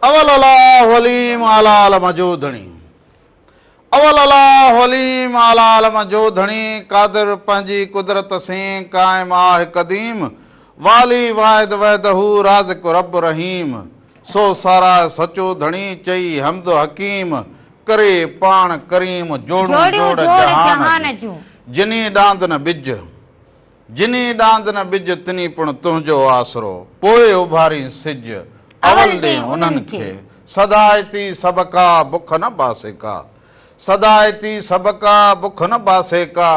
अवल अल्लाह वलीम आलाल मजूदणी अवल अल्लाह वलीम आलाल मजूदणी कादिर पंहिंजी कुदरत से कायम आहे कदीम वाली वाहिद वहदहू राज़िक़ रब रहीम सो सारा सचो धणी चई हमद हकीम करे पाण करीम जोड़ू जोड़ जहान जिनी डांद न बिज तिनी पुण तुंहिंजो आसरो पोइ उभारी सिज अवल ॾे उन्हनि खे सदायती सबका बुख न बासे का सदायती सबका बुख न बासे का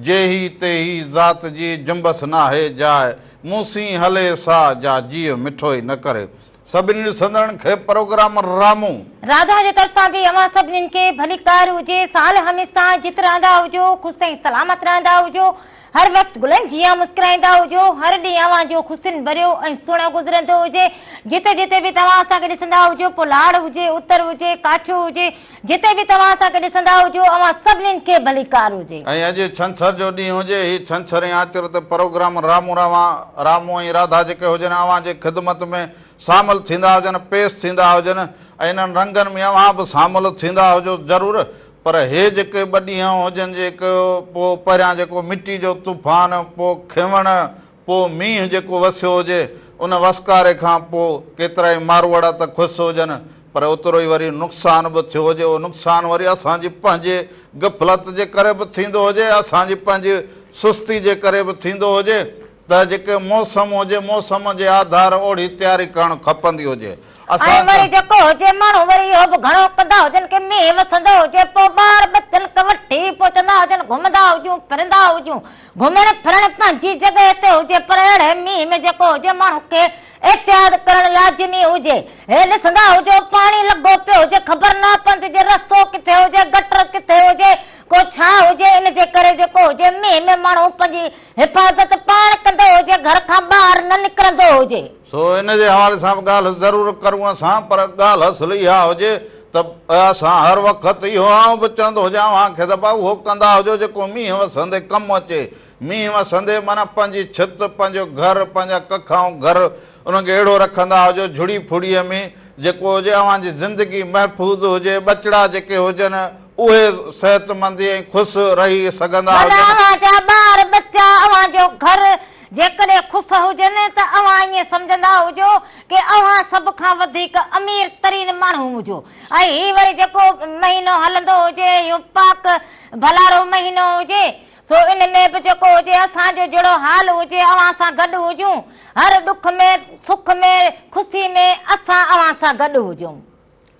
जेही तेही ज़ात जी जुंबस नाहे जाए मूसी हले सा जा जीव मिठो ई न करे सभिनी ॾिसंदड़नि खे प्रोग्राम रामू राधा जे तरफ़ां बि अवां सभिनीनि खे भली कार हुजे साल हमेशा जित रहंदा हुजो ख़ुशि ऐं सलामत रहंदा हुजो हर वक्त गुलनि जिया मुस्कुराईंदा हुजो हर ॾींहुं अवां जो ख़ुशियुनि भरियो ऐं सुहिणो गुज़रंदो हुजे जिते जिते बि तव्हां असांखे ॾिसंदा हुजो पुलाड़ हुजे उतर हुजे काठियो हुजे जिते बि तव्हां असांखे ॾिसंदा हुजो अवां सभिनीनि खे भली कार हुजे ऐं अॼु छंछर जो ॾींहुं हुजे ही छंछर ऐं आचर ते प्रोग्राम रामू ऐं राधा जेके हुजनि अवां जे ख़िदमत में शामिल थींदा हुजनि पेश थींदा हुजनि ऐं इन्हनि रंगनि में अवां बि शामिल थींदा हुजो ज़रूरु पर हे जेके ॿ ॾींहं हुजनि जेको पोइ परियां जेको मिटी जो तूफ़ान पोइ खिवण पोइ मींहुं जेको वसियो हुजे उन वसकारे खां पोइ केतिरा ई मारवाड़ा त ख़ुशि हुजनि पर ओतिरो ई वरी नुक़सान बि थियो हुजे उहो नुक़सान वरी असांजी पंहिंजे गफ़लत जे करे बि थींदो हुजे असांजी पंहिंजी सुस्ती जे करे बि थींदो हुजे त जेके मौसम हुजे मौसम जे आधार ओड़ी तयारी करणु खपंदी हुजे ऐं वरी जेको हुजे माण्हू वरी इहो बि घणो कंदा हुजनि की मींहुं वसंदो हुजे पोइ ॿार बचनि खे वठी पोइ चवंदा हुजनि घुमंदा हुजूं फिरंदा हुजूं घुमण फिरण पंहिंजी जॻह ते हुजे पर अहिड़े मींहं में जेको हुजे माण्हू खे एहतियात करणु लाज़मी हुजे हे ॾिसंदा हुजो पाणी लॻो पियो हुजे ख़बर न पवंदी जे रस्तो किथे हुजे गटर किथे हुजे को छा हुजे इन जे करे जेको हुजे मींहं में माण्हू पंहिंजी हिफ़ाज़त पाण कंदो हुजे घर खां ॿाहिरि न निकिरंदो हुजे सो इन जे हवाले सां बि ॻाल्हि ज़रूरु करूं असां पर ॻाल्हि असुल इहा हुजे त असां हर वक़्तु इहो आउं बि चवंदो हुजां अव्हांखे त भाउ उहो कंदा हुजो जेको मींहुं वसंदे कमु अचे मींहुं वसंदे माना पंहिंजी छित पंहिंजो घर पंहिंजा कखाऊं घर उनखे अहिड़ो रखंदा हुजो झुड़ी फुड़ीअ में जेको हुजे अव्हांजी ज़िंदगी महफ़ूज़ हुजे ॿचिड़ा जेके हुजनि उहे सिहतमंदी ऐं ख़ुशि रही सघंदा ॿार बच्चा अव्हांजो घर जेकॾहिं ख़ुशि हुजनि त अव्हां ईअं सम्झंदा हुजो की अव्हां सभ खां वधीक अमीर तरीन माण्हू हुजो ऐं हीउ वरी जेको महीनो हलंदो हुजे इहो पाक भलारो महीनो हुजे सो इन में बि जेको हुजे असांजो जहिड़ो हाल हुजे अव्हां सां गॾु हुजूं हर ॾुख में सुख में ख़ुशी में असां अव्हां सां गॾु हुजूं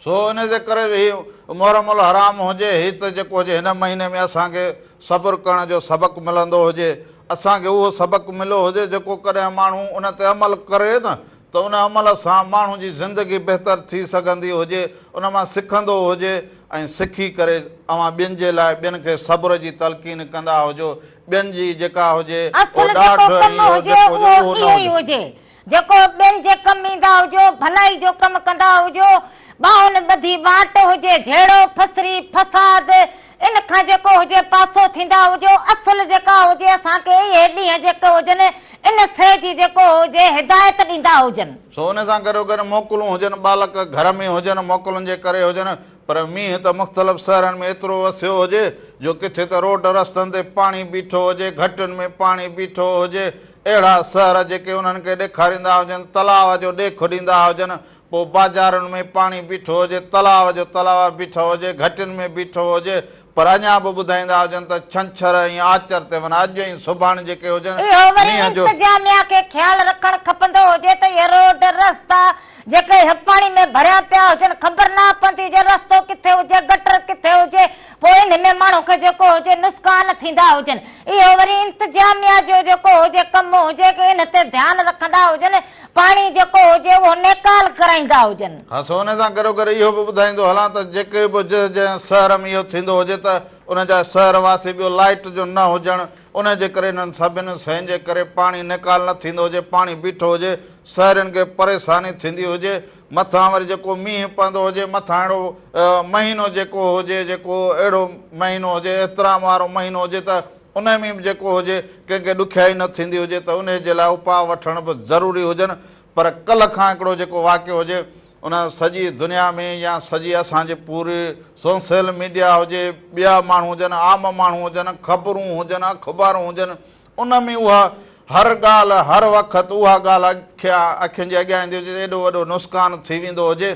सो इन जे करे हीउ मुहर्रमुल हराम हुजे हीउ त जेको हुजे हिन महीने में असांखे सब्र करण जो सबक़ु मिलंदो हुजे असांखे उहो सबक़ु मिलियो हुजे जेको कॾहिं माण्हू उन ते अमल करे न त उन अमल सां माण्हू जी ज़िंदगी बहितर थी सघंदी हुजे उन मां सिखंदो हुजे ऐं सिखी करे अव्हां ॿियनि जे लाइ ॿियनि खे सब्र जी तलक़ीन कंदा हुजो ॿियनि जी जेका हुजे जेको ॿियनि जे कमु ईंदा हुजो भलाई जो कमु कंदा हुजो ॿाहुनि ॿधी वाट हुजे जहिड़ो फसरी फसाद इन खां जेको हुजे पासो थींदा हुजो असुल जेका हुजे असांखे इहे ॾींहं जेके हुजनि इन शइ जी जेको हुजे हिदायत ॾींदा हुजनि सो उन सां गॾो गॾु मोकलूं हुजनि बालक घर में हुजनि मोकलुनि जे करे हुजनि पर मींहुं त मुख़्तलिफ़ शहरनि में एतिरो वसियो हुजे जो किथे त रोड रस्तनि ते पाणी बीठो हुजे घटियुनि में पाणी बीठो हुजे अहिड़ा शहर जेके उन्हनि खे ॾेखारींदा हुजनि तलाव जो ॾेखु ॾींदा हुजनि पोइ बाज़ारुनि में पाणी बीठो हुजे तलाव जो तलाव बीठो हुजे घटियुनि में बीठो हुजे पर अञा बि ॿुधाईंदा हुजनि त छंछर ऐं आचर ते वञा अॼु ऐं सुभाणे जेके हुजनि खे ख्यालु रखणु खपंदो हुजे त इहे रोड रस्ता जेके पाणी में भरिया पिया हुजनि ख़बर न पवंदी हुजे रस्तो किथे हुजे गटर किथे हुजे पोइ इन में माण्हू खे जेको हुजे नुक़सान थींदा हुजनि इहो वरी इंतिजामिया जो जेको हुजे कमु हुजे की इन ते ध्यानु रखंदा हुजनि पाणी जेको हुजे उहो निकाल कराईंदा हुजनि हा सो हुन सां गॾो गॾु इहो बि ॿुधाईंदो हलां त जेके बि जंहिं शहर में इहो थींदो हुजे त उन जा शहरवासी ॿियो लाइट जो न हुजणु उन जे करे इन्हनि सभिनी शयुनि जे करे पाणी निकाल न थींदो हुजे पाणी बीठो हुजे शहरनि खे परेशानी थींदी हुजे मथां वरी जेको मींहुं पवंदो हुजे मथां अहिड़ो महीनो जेको हुजे जेको अहिड़ो महीनो हुजे एतिराम वारो महीनो हुजे त उन में बि जेको हुजे कंहिंखे ॾुखियाई न थींदी हुजे त उन जे लाइ उपाउ वठण बि ज़रूरी हुजनि पर कल्ह खां हिकिड़ो जेको वाक़ियो हुजे उन सॼी दुनिया में या सॼी असांजे पूरे सोशल मीडिया हुजे, ॿिया माण्हू हुजनि, आम माण्हू हुजनि, ख़बरूं हुजनि, अख़बारूं हुजनि, उन में उहा हर ॻाल्हि हर वक़्तु उहा ॻाल्हि अखियुनि जे अॻियां ईंदी हुजे, एॾो वॾो नुक़सानु थी वेंदो हुजे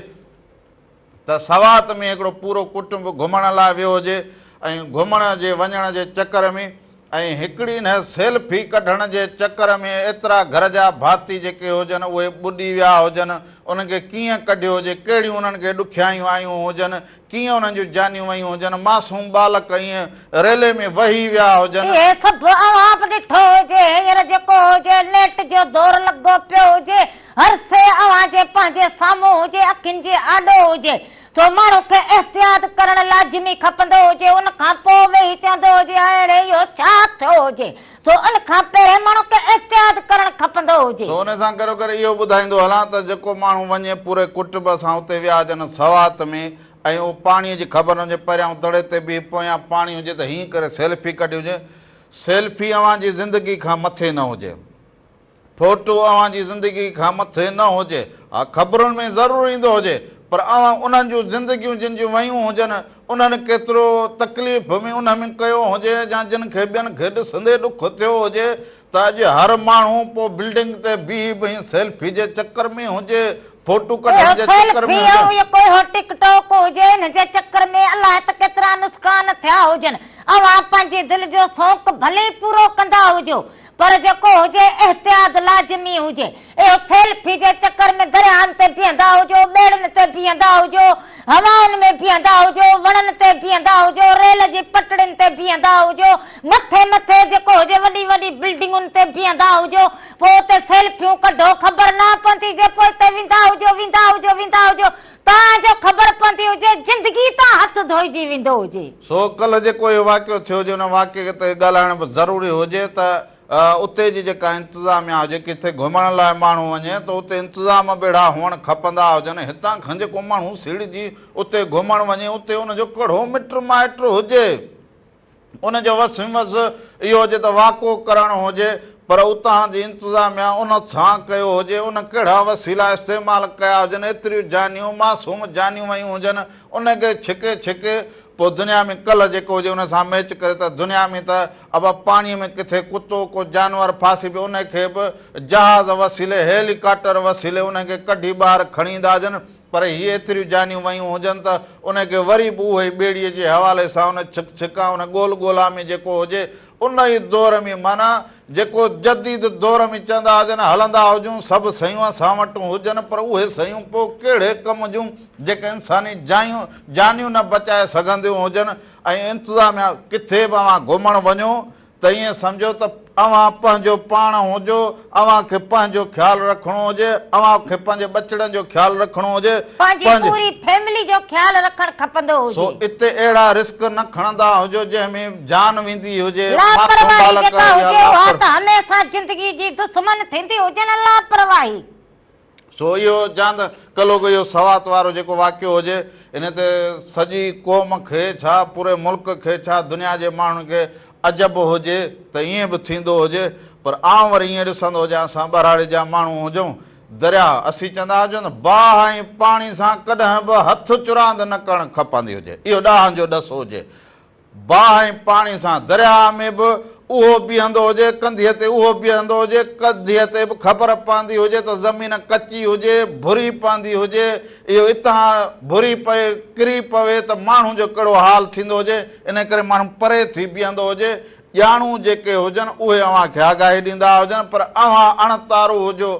त सवात में हिकिड़ो पूरो कुटुंब घुमण लाइ वियो हुजे ऐं घुमण जे वञण जे चकर में ऐं हिकिड़ी न सेल्फी कढण जे चकर में एतिरा घर जा भाती जेके हुजनि उहे ॿुॾी विया हुजनि, उनखे कीअं कढियो हुजे, कहिड़ियूं उन्हनि खे ॾुखियायूं आयूं हुजनि, कीअं उन्हनि जूं जानियूं वयूं हुजनि, मासूम बालक ईअं रेले में वही विया हुजनि। इहे सभु अवां बि ॾिठो हुजे, हींअर जेको हुजे नेट जो दौर लॻो पियो हुजे, हर शइ अवां जे पंहिंजे साम्हूं हुजे, अखियुनि जे आॾो हुजे, तो माण्हू खे एहतियात करणु लाज़िमी खपंदो हुजे। उन खां पोइ वेही चवंदो हुजे अड़े इहो छा थियो हुजे, तो उन खां पहिरें माण्हू खे एहतियात करणु खपंदो हुजे। उन सां गॾो गॾु इहो ॿुधाईंदो हलां त जेको माण्हू वञे पूरे कुटुंब सां उते विया हुजनि सवात में ऐं उहो पाणीअ जी ख़बर हुजे, परियां दड़े ते बि पोयां पाणी हुजे त हीअं करे सेल्फी कढी हुजे। सेल्फी अव्हां जी ज़िंदगी खां मथे न हुजे, फोटो अव्हां जी ज़िंदगी खां मथे न हुजे। हा, ख़बरुनि में ज़रूरु ईंदो हुजे, पर अव्हां उन्हनि जूं ज़िंदगियूं जिन जूं वयूं हुजनि उन्हनि केतिरो तकलीफ़ में उन में कयो हुजे, या जिन खे ॿियनि खे ॾिसंदे ॾुख थियो हुजे त अॼु हर माण्हू पोइ बिल्डिंग ते बीह सेल्फी जे चकर में हुजे, फोटो कढण जे चकर में हुजे, कोई टिकटॉक हुजे, हिन जे चकर में अलाए त केतिरा नुक़सान थिया हुजनि। अव्हां पंहिंजे दिलि जो शौक़ु भले पूरो कंदा हुजो, पर जेको हुजे एहतियात लाज़िमी हुजे। इहो सेल्फी जे चकर में दरियाहनि ते बीहंदा हुजो, ॿेड़ियुनि ते बीहंदा हुजो, हवाउनि में बीहंदा हुजो, वणनि ते बीहंदा हुजो, रेल जी पटड़ियुनि ते बीहंदा हुजो, मथे मथे जेको हुजे वॾी वॾी बिल्डिंगुनि ते बीहंदा हुजो, पोइ उते सेल्फियूं कढो, ख़बर न पवंदी जे पोइ हिते वेंदा हुजो तव्हांजो ख़बर पवंदी हुजे ज़िंदगी तां हथ धोइजी वेंदो हुजे। सो कल्ह जेको इहो वाक़ियो थियो हुजे उन वाक़िए ते ॻाल्हाइण बि ज़रूरी हुजे त उते जी जेका इंतिज़ामिया हुजे, किथे घुमण लाइ माण्हू वञे त उते इंतिज़ाम बेड़ा हुअणु खपंदा हुजनि। हितां खां जेको माण्हू सीड़जी उते घुमण वञे उते उनजो कहिड़ो मिट माइट हुजे, उनजो वस वस इहो हुजे त वाक़ो करणु हुजे, पर उतां जी इंतिज़ामिया उन सां कयो हुजे, उन कहिड़ा वसीला इस्तेमालु कया हुजनि, एतिरियूं जानियूं मासूम जानियूं वयूं हुजनि, उनखे छिके छिके पोइ दुनिया में कल्ह जेको हुजे उन सां मैच करे त दुनिया में त अब पाणीअ में किथे कुतो को जानवर फासी पियो उनखे बि जहाज़ वसीले हेलीकॉप्टर वसीले उनखे कढी ॿाहिरि खणी ईंदा हुजनि, पर हीअ एतिरियूं जानियूं वयूं हुजनि त उनखे वरी बि उहे ॿेड़ीअ जे हवाले सां उन छिका उन ॻोल्हा में जेको हुजे उन ई दौर में माना जेको जदीद दौर में चवंदा हुजनि हलंदा हुजूं, सभु शयूं असां वटि हुजनि, पर उहे शयूं पोइ कहिड़े कम जूं जेके इंसानी जानियूं न बचाए सघंदियूं हुजनि। ऐं इंतिज़ामिया किथे बि अव्हां घुमणु वञो त ईअं सम्झो त अव्हां पंहिंजो पाण हुजो, अव्हां खे पंहिंजो ख़्यालु रखिणो हुजे, अव्हां खे पंहिंजे बचड़नि जो ख़्यालु रखिणो हुजे, पंहिंजी पूरी फैमिली जो ख़्यालु रखणु खपंदो हुजे। सो इते अहिड़ा रिस्क न खणंदा हुजो जंहिंमें जान वेंदी हुजे। लापरवाही जेका हुजे उहा त हमेशह ज़िंदगी जी दुश्मन थींदी हुजे न, लापरवाही। सो इहो जान कलो इहो सवात वारो जेको वाक़ियो हुजे इन ते सॼी क़ौम खे छा पूरे मुल्क खे छा दुनिया जे माण्हुनि खे अजब हुजे त ईअं बि थींदो हुजे, पर आउं वरी ईअं ॾिसंदो हुजां असां ॿराड़े जा माण्हू हुजूं, दरिया असीं चवंदा हुजूं न बाहि ऐं पाणी सां कॾहिं बि हथ चुरांद न करणु खपंदी हुजे, इहो ॾाहनि जो ॾसो हुजे। बाहि ऐं पाणी सां दरिया में बि उहो बीहंदो हुजे, कंधीअ ते उहो बीहंदो हुजे, कंधीअ ते बि ख़बर पवंदी हुजे त ज़मीन कची हुजे, भुरी पवंदी हुजे, इहो हितां भुरी पए किरी पवे त माण्हू जो कहिड़ो हाल थींदो हुजे, इन करे माण्हू परे थी बीहंदो हुजे। ॼाणू जेके हुजनि उहे अव्हां खे आगाही ॾींदा हुजनि, पर अव्हां अणतारू हुजो,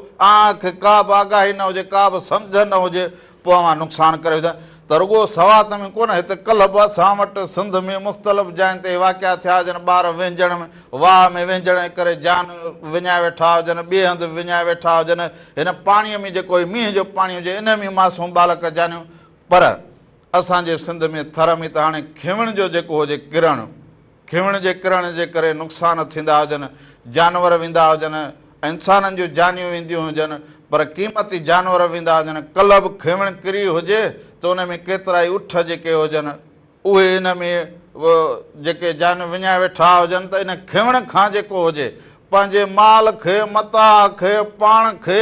खे का बि आगाही न हुजे, का बि सम्झ न हुजे, पोइ अव्हां नुक़सानु करे विझो। त रुॻो सवात में कोन, हिते कल्ह बि असां वटि सिंध में मुख़्तलिफ़ जायुनि ते वाक़िया थिया हुजनि, ॿार वेंझण में वाह में वेंझण करे जान विञाए वेठा हुजनि, ॿिए हंधि विञाए वेठा हुजनि, हिन पाणीअ में जेको मींहं जो पाणी हुजे इन में मासूम बालक जानियूं। पर असांजे सिंध में थर में त हाणे खिवण जो जेको हुजे खिवण जे किरण जे करे नुक़सान थींदा हुजनि, जानवर वेंदा हुजनि, इंसाननि जूं जानियूं वेंदियूं हुजनि, पर क़ीमती जानवर वेंदा हुजनि। कल्ह बि खिवण किरी हुजे त उन में केतिरा ई उठ जेके हुजनि उहे इन में जेके जान विञाए वेठा हुजनि, त इन खिवण खां जेको हुजे पंहिंजे माल खे मता खे पाण खे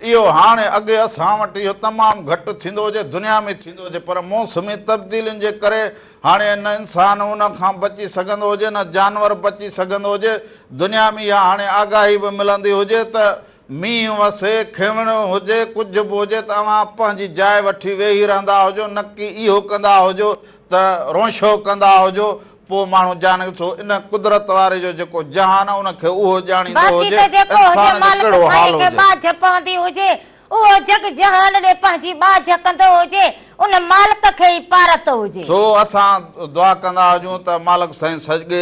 इहो हाणे अॻे असां वटि इहो तमामु घटि थींदो हुजे, दुनिया में थींदो हुजे, पर मौसमी तब्दीलियुनि जे करे हाणे न इंसानु उन खां बची सघंदो हुजे, न जानवर बची सघंदो हुजे। दुनिया में इहा हाणे आगाही बि मिलंदी हुजे त मींहुं वसे, खिवण हुजे, कुझु बि हुजे, तव्हां पंहिंजी जाइ वठी वेही रहंदा हुजो, न की इहो कंदा हुजो त रोशो कंदा हुजो, पोइ माण्हू ॼाणे थो इन कुदरत वारे जो जेको जहान आहे उनखे उहो ॼाणींदो हुजे इंसान जो कहिड़ो हाल हुजे। उहो जग जहान ॾे पंहिंजी बाझ कंदो हुजे, उन मालिक खे ई पारत हुजे। सो असां दुआ कंदा हुजूं त मालिक साईं सॼे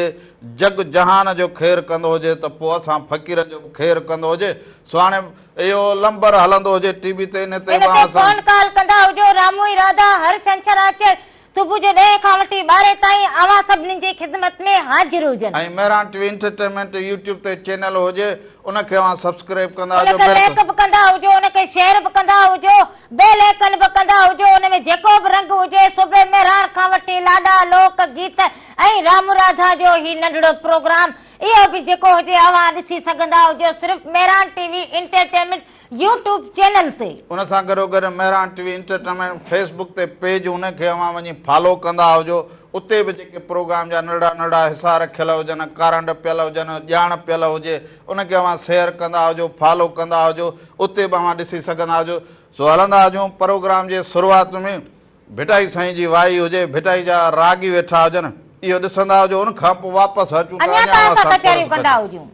जग जहान जो ख़ैरु कंदो हुजे त पोइ असां फ़क़ीरनि जो ख़ैरु कंदो हुजे। सो हाणे इहो लंबर हलंदो हुजे टीवी ते, इन ते फोन कॉल कंदा हुजो। रामू ई राधा हर छंछरु अचे सुबुह जो 10 खां वठी 12 ताईं अवां सभिनी जी ख़िदमत में हाज़िर हुजनि। ऐं मेहरान टीवी एंटरटेनमेंट यूट्यूब ते चैनल हुजे, उनखे अवां सब्सक्राइब कंदा हुजो, लाइक बि कंदा हुजो, उनखे शेयर बि कंदा हुजो, बेल आइकन बि कंदा हुजो। उन में जेको बि रंग हुजे, सुबह मेहरान खां वठी लाॾा लोक गीत ऐं राम राधा जो ही नंढड़ो प्रोग्राम इहो बि जेको हुजे अवां ॾिसी सघंदा हुजो सिर्फ़ Mehran TV entertainment YouTube channel ते। उन सां गॾोगॾु मेहरान टीवी एंटरटेनमेंट फेसबुक ते पेज, उनखे अवां वञी फॉलो कंदा हुजो। उते बि जेके प्रोग्राम जा नंढड़ा नंढड़ा हिसा रखियल हुजनि, कारंड पियल हुजनि, ॼाण पियल हुजे, उनखे अवां शेयर कंदा हुजो, फॉलो कंदा हुजो, उते बि अवां ॾिसी सघंदा हुजो। सो हलंदा हुजूं प्रोग्राम जे शुरूआत में भिटाई साईं जी वाई हुजे, भिटाई जा रागी वेठा हुजनि, इहो ॾिसंदा हुजो। उन खां पोइ वापसि अचूं कंदा हुजूं।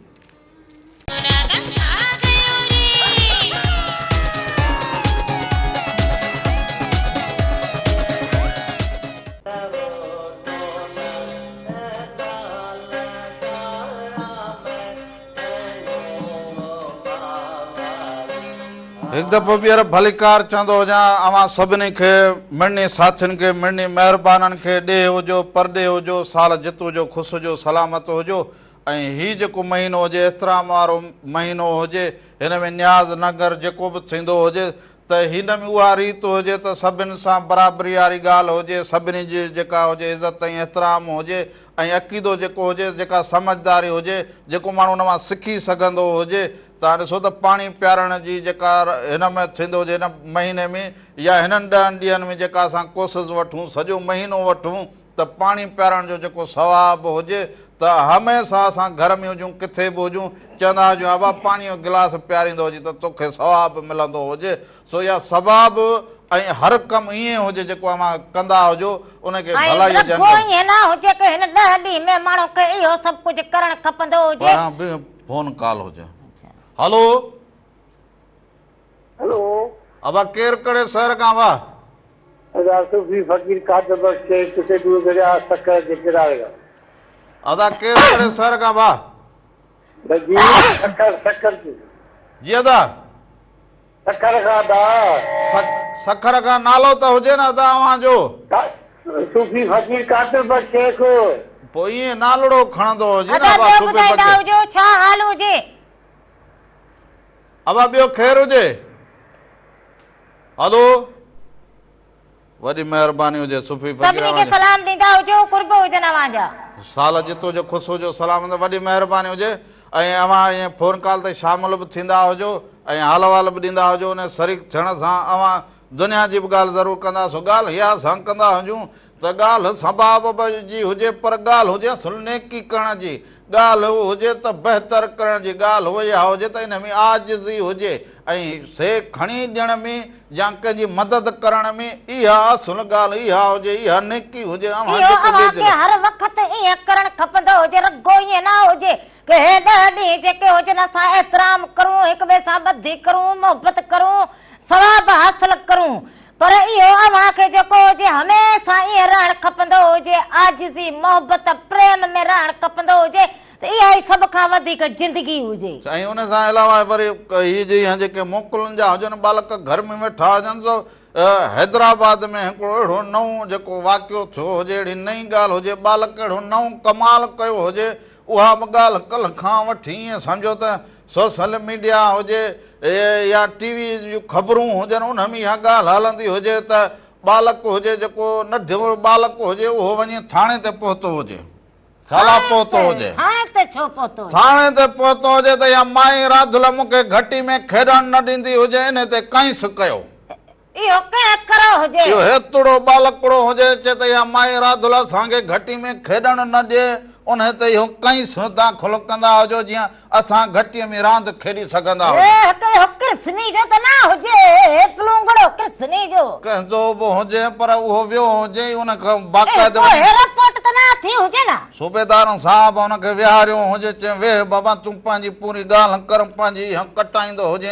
हिकु दफ़ो ॿीहर भलीकार चवंदो हुजां अवां सभिनी खे, मिड़नी साथियुनि खे, मिड़नी महिरबाननि खे ॾे हुजो, परॾे हुजो, साल जित हुजो, ख़ुशि हुजो, सलामत हुजो। ऐं हीउ जेको महीनो हुजे एतिराम वारो महीनो हुजे, हिन में न्याज़ नगर जेको बि थींदो हुजे त हिन में उहा रीत हुजे त सभिनि सां बराबरी वारी ॻाल्हि हुजे, सभिनी जी जेका हुजे इज़त ऐं एतिराम हुजे, ऐं अक़ीदो जेको हुजे, जेका समझदारी हुजे, जेको माण्हू उन मां सिखी सघंदो हुजे। तव्हां ॾिसो त पाणी पियारण जी जेका हिन में थींदो हुजे, हिन महीने में या हिननि 10 ॾींहंनि में जेका असां कोशिशि वठूं, सॼो महीनो वठूं त पाणी पियारण जो जेको सवाबु हुजे त हमेशह असां घर में हुजूं, किथे बि हुजूं, चवंदा हुजूं बाबा पाणी जो गिलास पियारींदो हुजे त तोखे सवाबु मिलंदो हुजे। सो इहा सवाबु ऐं हर कमु ईअं हुजे जेको असां कंदा हुजो, उनखे भलाई न हुजे कि हिन 10 ॾींहं में माण्हू खे इहो सभु कुझु करणु खपंदो हुजे। फोन कॉल हुजे। हेलो हेलो, अबा केर करे शहर खां वाह? सूफी फकीर कादर बख्श किसे दूर गया सक्कर के किराएगा। अदा केर करे शहर खां वाह? जी सक्कर की जी अदा सक्कर का दा सखर खां नालो त हुजे न अदा अवां जो? सूफी फकीर कादर बख्श शेख। पोइ ईअं नालड़ो खणंदो हुजे न अदा ॿियो ॿुधाईंदा हुजो छा हाल हुजे? अबा ॿियो ख़ैर हुजे? हलो, वॾी महिरबानी हुजे सूफी फकीर खे सलाम ॾींदा हुजो, कुर्ब हुजनि अवां जा। साल जितो जो ख़ुशि हुजो, सलाम, वॾी महिरबानी हुजे। ऐं अवां ईअं फोन कॉल ते शामिल बि थींदा हुजो ऐं हाल वाल बि ॾींदा हुजो। उन शरीक थियण सां अवां दुनिया जी बि ॻाल्हि ज़रूरु कंदासीं। ॻाल्हि इहा असां कंदा हुजूं त ॻाल्हि सबाब जी हुजे, पर ॻाल्हि हुजे असुल नेकी करण जी, ॻाल्हि हुजे त बहितर करण जी, ॻाल्हि उहा इहा हुजे त हिन में आजिज़ी हुजे ऐं से खणी ॾियण में या कंहिंजी मदद करण में, इहा असुल ॻाल्हि इहा हुजे, इहा नेकी हुजे। हर वक़्तु ईअं करणु खपंदो हुजे, रुॻो ईअं न हुजे कि हे 10 ॾींहं जेके हुजनि असां एतिराम करूं, हिक ॿिए सां ॿधी करूं, मोहबत करूं, सवाब हासिल करूं, पर इहो अव्हां खे जेको हुजे हमेशह ईअं रहणु खपंदो हुजे, आजिज़ी मोहबत प्रेम में रहणु खपंदो हुजे त इहा ई सभ खां वधीक ज़िंदगी हुजे। ऐं उन सां अलावा वरी हीअ जेके मोकिलनि जा हुजनि बालक घर में वेठा हुजनि, सो हैदराबाद में हिकिड़ो अहिड़ो नओं जेको वाक़ियो थियो हुजे, अहिड़ी नई ॻाल्हि हुजे, बालक अहिड़ो नओं कमाल कयो हुजे, उहा बि ॻाल्हि कल्ह खां वठी ईअं सम्झो त सोशल मीडिया हुजे या टीवी जूं ख़बरूं हुजनि, उन में इहा ॻाल्हि हलंदी हुजे त बालक हुजे, जेको नंढो बालक हुजे, उहो वञी थाणे ते पहुतो हुजे। साला पोतो हुजे थाणे ते छो पोतो हुजे? थाणे ते पोतो हुजे त या माई राधुल मूंखे घटी में खेॾण न ॾींदी हुजे इन ते कंहिंस कयो इहो कंहिं करो हुजे इहो हेतिरो बालकड़ो हुजे चए त या माई राधुल असांखे घटी में खेॾण न ॾिए उन ते इहो कंहिं दाख़िलो कंदा हुजो जीअं असां घटीअ में रांदि खेॾी सघंदा इहो कृष्णी जो त न हुजे प्लूंगड़ो कृष्णी जो कंहिंजो बि हुजे पर उहो वियो हुजे उन खां बाक़ाइदे रिपोर्ट त न थी हुजे न सूबेदार साहब हुनखे विहारियो हुजे चए वेह बाबा तूं पंहिंजी पूरी ॻाल्हि कर पंहिंजी कटाईंदो हुजे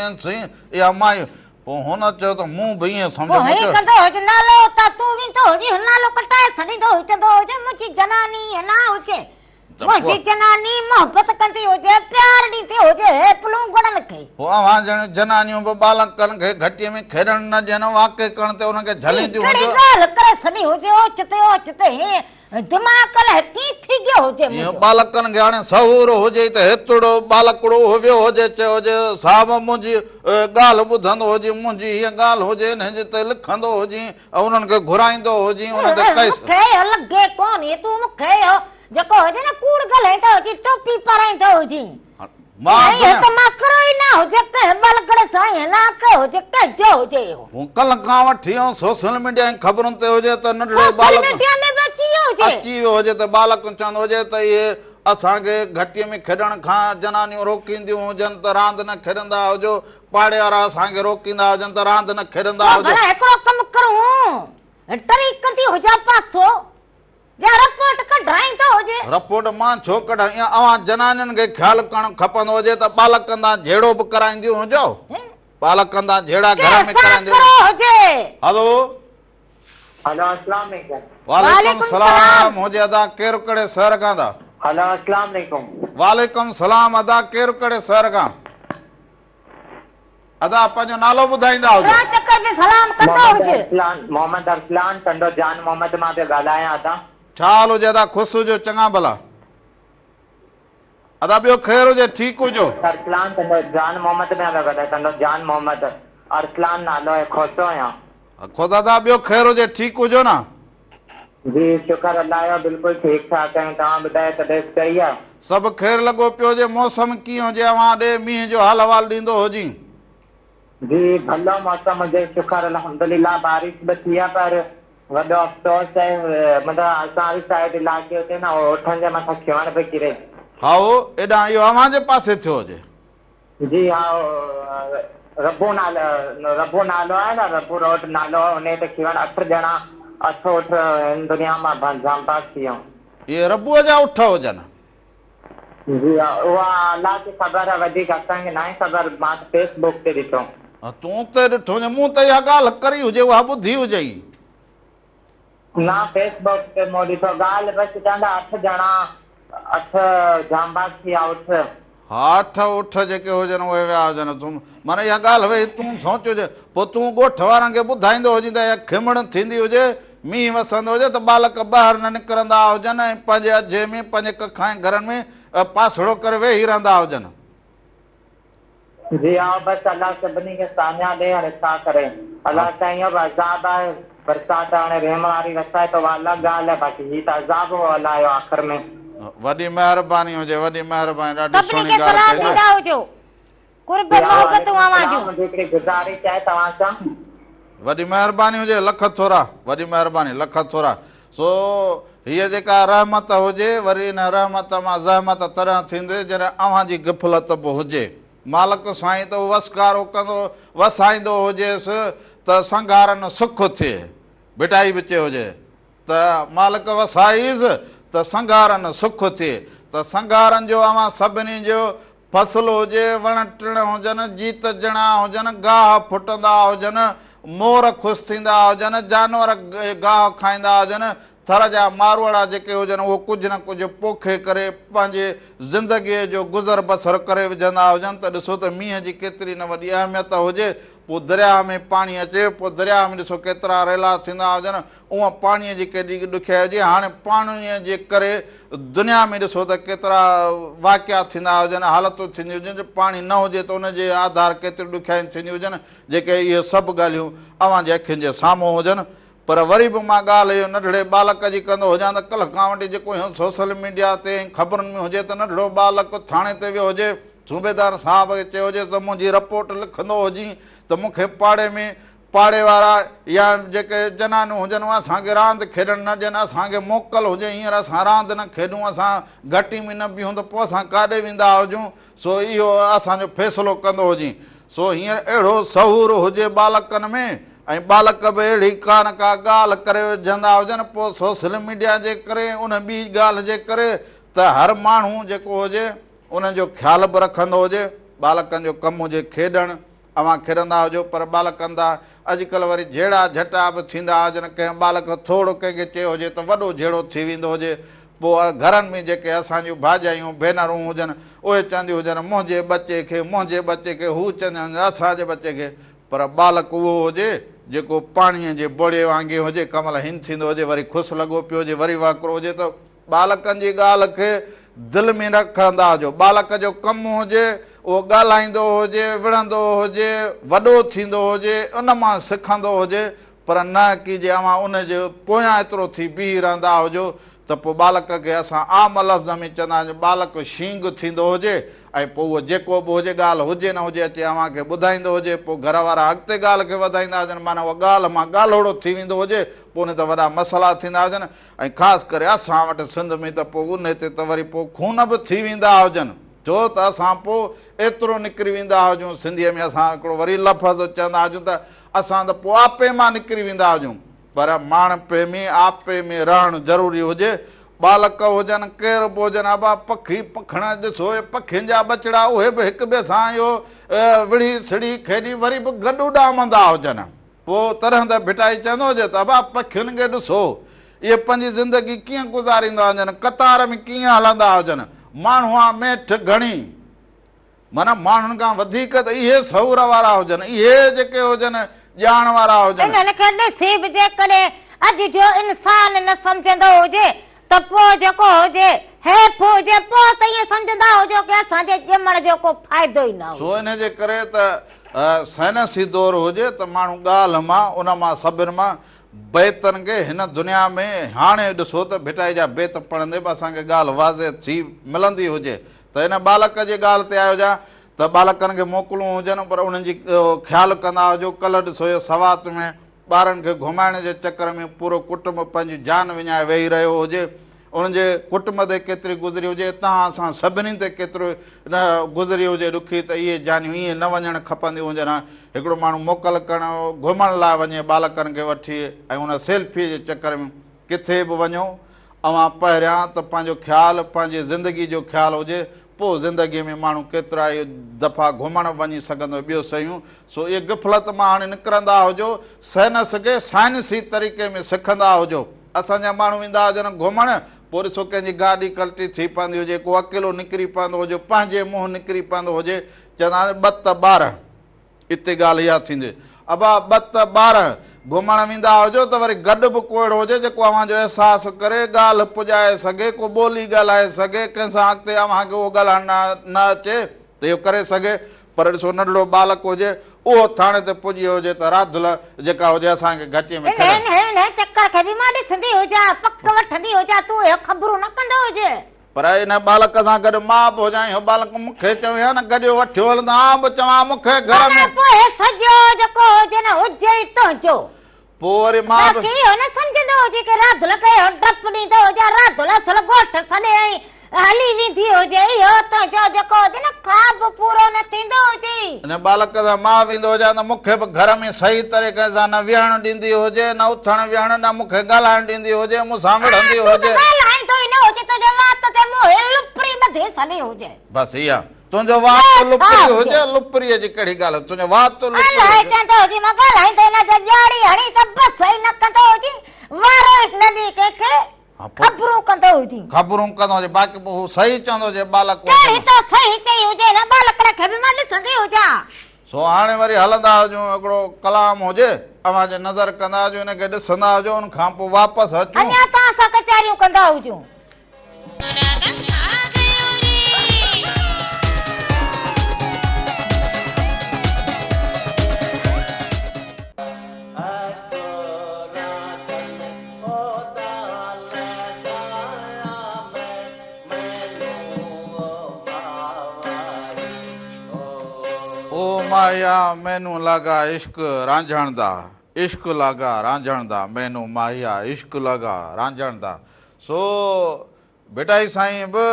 इहा माई पोइ हुन चयो त मूं बि ईअं सम्झो नालो त तूं वेंदो हुजे नालो कटाए छॾींदो चवंदो हुजे मुंहिंजी जनानी न हुजे मुंहिंजी जनानी मोहबत कंदी हुजे प्यार ॾींदी हुजे प्लूंगड़नि खे पोइ अवां ॼण जनानियूं बि बालकनि खे घटीअ में खेॾण न ॾियनि वाक़ई करण ते हुनखे झलींदियूं हुजो ॻाल्हि करे छॾी हुजे ओचिते दिमाग़ कीअं थी वियो हुजे बालकनि खे हाणे सहूर हुजे त हेतिरो बालकड़ो वियो हुजे चयो हुजे साहब मुंहिंजी ॻाल्हि ॿुधंदो हुजे मुंहिंजी हीअ ॻाल्हि हुजे हिन ते लिखंदो हुजे ऐं उन्हनि खे घुराईंदो हुजे हुन ते लॻे कोन तूं मूंखे जेको हुजे न कूड़ ॻाल्हाईंदो हुजे टोपी पाराईंदो हुजे कल्ह खां वठी सोशल मीडिया जी ख़बरुनि ते हुजे त नंढड़ो बालक अची वियो हुजे त बालक चवंदो हुजे त इहे असांखे घटीअ में खेॾण खां जनानियूं रोकींदियूं हुजनि त रांदि न खेॾंदा हुजो पाड़े वारा असांखे रोकींदा हुजनि त रांदि न खेॾंदा हुजो हिकिड़ो कमु करूं टरी कंदी हुजां पासो रिपोर्ट मां छो कढां अवां जनानियुनि खे ख़्यालु करणु खपंदो हुजे त बालकनि तां जहिड़ो बि कराईंदियूं हुजो बालकनि तां जहिड़ा घर में कराईंदियूं हलो अस्सलाम वालेकुम सलाम हुजे अदा केरु कहिड़े शहर खां था वालेकुम सलाम अदा केरु कहिड़े शहर खां अदा पंहिंजो नालो ॿुधाईंदा हुजो मोहम्मद अरसलान टंडो जान मोहम्मद मां पिया ॻाल्हायां अदा छा हाल हुजे अदा ख़ुशि हुजो चङा भला अदा ॿियो ख़ैरु हुजे ठीकु हुजो अरसलान टंडो जान मोहम्मद में पिया ॻाल्हायां टंडो जान मोहम्मद अरसलान नालो आहे खोसो आहियां खुदा दादा ॿियो ख़ैरु हुजे ठीकु हुजो न जी शुक्र अल्लाह जो बिल्कुलु ठीकु ठाक आहियूं तव्हां ॿुधायो तबियत सही आहे सभु ख़ैरु लॻो पियो हुजे मौसम कीअं हुजे अवां ॾे मींहं जो हाल अहिवाल ॾींदो हुजी जी भलो मौसम हुजे शुक्र अल्हम्दुलिल्लाह बारिश बि थी आहे पर वॾो अफ़सोस आहे मतिलबु असांजी साइड इलाइक़े हुते न ओठनि जे मथां खिवण पई किरे हा एॾां इहो अव्हां जे पासे थियो हुजे जी हा रबो नालो आहे न रबो रोड नालो उन ते खिवण 8 ॼणा 8 उठ दुनिया मां जामबाग थी वियो इहे रबूअ जा उठ हुजनि जी हा उहा अलाह खे ख़बर आहे वधीक असांखे न आहे ख़बर मां फेसबुक ते ॾिठो तूं त ॾिठो हुजे मूं त इहा ॻाल्हि करी हुजे उहा ॿुधी हुजे न फेसबुक ते मूं ॾिठो ॻाल्हि बसि चवंदा 8 ॼणा 8 जामबाग थी विया उठ हा 8 उठ जेके हुजनि उहे विया हुजनि तूं माना इहा ॻाल्हि भई तूं सोचुजे पोइ तूं ॻोठ वारनि खे ॿुधाईंदो हुजे त इहा खिमण थींदी हुजे मींहुं वसंदो हुजे त बालक ॿाहिरि न निकिरंदा हुजनि ऐं पंहिंजे अजे में पंहिंजे कखां घरनि में पासड़ो करे वेही रहंदा हुजनि जी हा बसि अलाह सभिनी खे सामिया ॾे हाणे छा करे अलाह साईं बि अज़ाब आहे बरसाति हाणे रहम वारी वसाए थो अलॻि ॻाल्हि आहे बाक़ी हीअ त अज़ाब हो अलाह जो आख़िर में वॾी महिरबानी हुजे वॾी महिरबानी ॾाढी सुहिणी ॻाल्हि हिकिड़ी गुज़ारिश आहे तव्हां सां वॾी महिरबानी हुजे लख थोरा वॾी महिरबानी लख थोरा सो हीअ जेका रहमत हुजे वरी हिन रहमत मां ज़हमत तॾहिं थींदे जॾहिं अव्हां जी गिफ़लत बि हुजे मालिक साईं त वसकारो कंदो वसाईंदो हुजेसि त संघारनि सुख थिए भिटाई विचे हुजे त मालिक वसाईसि त संघारनि सुख थिए त संघारनि जो अव्हां सभिनी जो फसल हुजे वण टिण हुजनि जीत ॼणा हुजनि गाह फुटंदा हुजनि मोर ख़ुशि थींदा हुजनि जानवर गाह खाईंदा हुजनि थर जा मारवाड़ा जेके हुजनि उहो कुझु न कुझु पोखे करे पंहिंजे ज़िंदगीअ जो गुज़र बसर करे विझंदा हुजनि त ॾिसो त मींहं जी केतिरी न वॾी अहमियत हुजे पोइ दरिया में पाणी अचे पोइ दरिया में ॾिसो केतिरा रेला थींदा हुजनि उहा पाणीअ जी केॾी ॾुखियाई हुजे हाणे पाणीअ जे करे दुनिया में ॾिसो त केतिरा वाक़िया थींदा हुजनि हालतूं थींदियूं हुजनि पाणी न हुजे त उनजे आधार केतिरियूं ॾुखियाई थींदियूं हुजनि जेके इहे सभु ॻाल्हियूं अव्हां जे अखियुनि जे साम्हूं हुजनि पर वरी बि मां ॻाल्हि इहो नंढड़े बालक जी कंदो हुजां त कल्ह खां वठी जेको सोशल मीडिया ते ख़बरुनि में हुजे त नंढड़ो बालक थाणे ते वियो हुजे, सूबेदार साहब खे चयो हुजे त मुंहिंजी रिपोर्ट लिखंदो हुजी त मूंखे पाड़े में पाड़े वारा या जेके जनानियूं हुजनि उहे असांखे रांदि खेॾणु न ॾियनि, असांखे मोकल हुजे हींअर असां रांदि न खेॾूं, असां घटी में न बीहूं त पोइ असां काॾे वेंदा हुजूं। सो इहो असांजो फ़ैसिलो कंदो हुजे। सो हींअर अहिड़ो सहूर हुजे बालकनि में, ऐं बालक बि अहिड़ी का न का ॻाल्हि करे विझंदा हुजनि, पोइ सोशल मीडिया जे करे उन ॿी ॻाल्हि जे करे त हर माण्हू जेको हुजे उनजो ख़्यालु बि रखंदो हुजे। बालकनि जो कमु हुजे खेॾणु, अवां खेॾंदा हुजो, पर बालकनि जा अॼुकल्ह वरी जहिड़ा झटा बि थींदा हुजनि। कंहिं बालक थोरो कंहिंखे चयो हुजे त वॾो जहिड़ो थी वेंदो हुजे। पोइ घरनि में जेके असांजूं भाॼायूं भेनरूं हुजनि उहे चवंदियूं हुजनि मुंहिंजे बचे खे हू चवंदा आहिनि असांजे बचे खे, पर बालक उहो हुजे जेको पाणीअ जे बोड़े वांगुरु हुजे, कमल हिन थींदो हुजे, वरी ख़ुशि लॻो पियो हुजे, वरी वाकिरो हुजे। त बालकनि जी ॻाल्हि खे दिलि में रखंदा हुजो। बालक जो कमु हुजे उहो ॻाल्हाईंदो हुजे, विढ़ंदो हुजे, वॾो थींदो हुजे, उन मां सिखंदो हुजे, पर न की जे अवां उनजे पोयां एतिरो थी बीह रहंदा हुजो त पोइ बालक खे असां आम लफ़्ज़ में चवंदा आहियूं बालक शींग थींदो हुजे। ऐं पोइ उहो जेको बि हुजे ॻाल्हि हुजे न हुजे अचे अव्हांखे ॿुधाईंदो हुजे, पोइ घर वारा अॻिते ॻाल्हि खे वधाईंदा हुजनि, माना उहा ॻाल्हि मां ॻाल्होड़ो थी वेंदो हुजे, पोइ उन ते वॾा मसइला थींदा हुजनि। ऐं ख़ासि करे असां वटि सिंध में त पोइ उन ते त वरी पोइ खून बि थी वेंदा हुजनि, छो त असां पोइ एतिरो निकिरी वेंदा हुजूं। सिंधीअ में असां हिकिड़ो वरी लफ़्ज़ चवंदा हुजूं त असां त पोइ आपे मां निकिरी वेंदा हुजूं, पर माणपे में आपे में रहणु ज़रूरी हुजे। बालक हुजनि केर बि हुजनि, अबा पखी पखण ॾिसो, पखियुनि जा बचड़ा उहे बि हिक ॿिए सां इहो विड़ी सिड़ी खेॾी वरी बि गॾु उॾामंदा हुजनि। पोइ तरह त भिटाई चवंदो हुजे त अबा पखियुनि खे ॾिसो इहे पंहिंजी ज़िंदगी कीअं गुज़ारींदा हुजनि, कतार में कीअं हलंदा हुजनि, माण्हू आहे मेठ घणी, माना माण्हुनि खां वधीक त इहे सहूर वारा हुजनि, इहे जेके हुजनि ॼाण वारा हुजनि। अॼु जो इंसान न सम्झंदो हुजे त पोइ जेको हुजे हेठि हुजे पोइ त ईअं सम्झंदा हुजो की असांजे ॼमण जो को फ़ाइदो ई न हो। सो इन जे करे त साइंसी दौर हुजे त माण्हू ॻाल्हि मां उन मां सभिनि मां बैतनि खे हिन दुनिया में हाणे ॾिसो त भिटाई जा बैत पढ़ंदे बि असांखे ॻाल्हि वाज़े थी मिलंदी हुजे। त हिन बालक जे ॻाल्हि ते आयो हुजां त बालकनि खे मोकिलूं हुजनि, पर उन्हनि जी ख़्यालु कंदा हुजो। कल्ह ॾिसो इहो सवात में ॿारनि खे घुमाइण जे चकर में पूरो कुटुंब पंहिंजी जान विञाए वेही रहियो हुजे, उनजे कुटुंब ते केतिरी गुज़री हुजे, तव्हां असां सभिनी ते केतिरो न गुज़री हुजे ॾुखी, त इहे जानियूं ईअं न वञणु खपंदियूं हुजनि। हिकिड़ो माण्हू मोकल करणु घुमण लाइ वञे बालकनि खे वठी, ऐं उन सेल्फी जे चकर में किथे बि वञो, अवां पहिरियां त पंहिंजो ख़्यालु पंहिंजी ज़िंदगी जो ख़्यालु हुजे, पोइ ज़िंदगीअ में माण्हू केतिरा ई दफ़ा घुमणु वञी सघंदो ॿियो शयूं। सो इहे गिफ़लत मां हाणे निकिरंदा हुजो, साइंस खे साइंसी तरीक़े में सिखंदा हुजो। असांजा माण्हू ईंदा हुजनि घुमणु, पोइ ॾिसो कंहिंजी गाॾी कल्टी थी पवंदी हुजे, को अकेलो निकिरी पवंदो हुजे, पंहिंजे मुंहुं निकिरी पवंदो हुजे, चवंदा 2 त 12 हिते ॻाल्हि इहा थींदी। अबा 2 त 12 घुमणु वेंदा हुजो त वरी गॾु बि को अहिड़ो हुजे जेको अव्हांजो अहसासु करे ॻाल्हि पुॼाए सघे, को ॿोली ॻाल्हाए सघे, कंहिंसां अॻिते अव्हांखे उहो ॻाल्हाइणु न अचे त इहो करे सघे। पर ॾिसो नंढड़ो बालक हुजे उहो थाणे ते पुॼी हुजे त राधल जेका हुजे असांखे घचे में चक्कर खे बि मां ॾिसंदी हुजां, पक वठंदी हुजां, तूं इहो ख़बरूं न कंदो हुजे। पर हिन बालक सां गॾु मां बि हुजां, इहो बालक मूंखे चवे न गॾियो वठियो हल, आउं बि चवां मूंखे घर में पोइ सॼो जेको हुजे न हुजे ई तुंहिंजो। पोइ वरी मां बि इहो न सम्झंदो हुजे की राधल खे डप ॾींदो हुजे, राधल असल ॻोठ सॾे ऐं हली वेंदी हुजे, इहो तुंहिंजो जेको हुजे न ख़्वाब पूरो न थींदो हुजे। हिन बालक सां मां वेंदो हुजां त मूंखे बि घर में सही तरीक़े सां न विहणु ॾींदी हुजे, न उथणु विहणु, न मूंखे ॻाल्हाइणु ॾींदी हुजे, मूंसां विढ़ंदी हुजे। बसि इहा तुंहिंजो वात लुपरी हुजे, लुपरीअ जी कहिड़ी ॻाल्हि, तुंहिंजो वात ख़बरूं कंदो हुजे, बाक़ी पोइ सही चवंदो हुजे बालक। सो हाणे वरी हलंदा हुजूं, हिकिड़ो कलाम हुजे, अव्हांजे नज़र कंदा हुजूं, हिनखे ॾिसंदा हुजो, उन खां पोइ वापसि अचूं, अञा तव्हां सां कचहरियूं कंदा हुजूं। ਮਾਇਆ ਮੈਨੂੰ ਲਗਾ ਇਸ਼ਕ ਰਾਂਝਣ ਦਾ ਇਸ਼ਕ ਲਗਾ ਰਾਂਝਣ ਦਾ ਮੈਨੂੰ ਮਾਇਆ ਇਸ਼ਕ ਲਗਾ रांझण दा सो बेटा साईं बि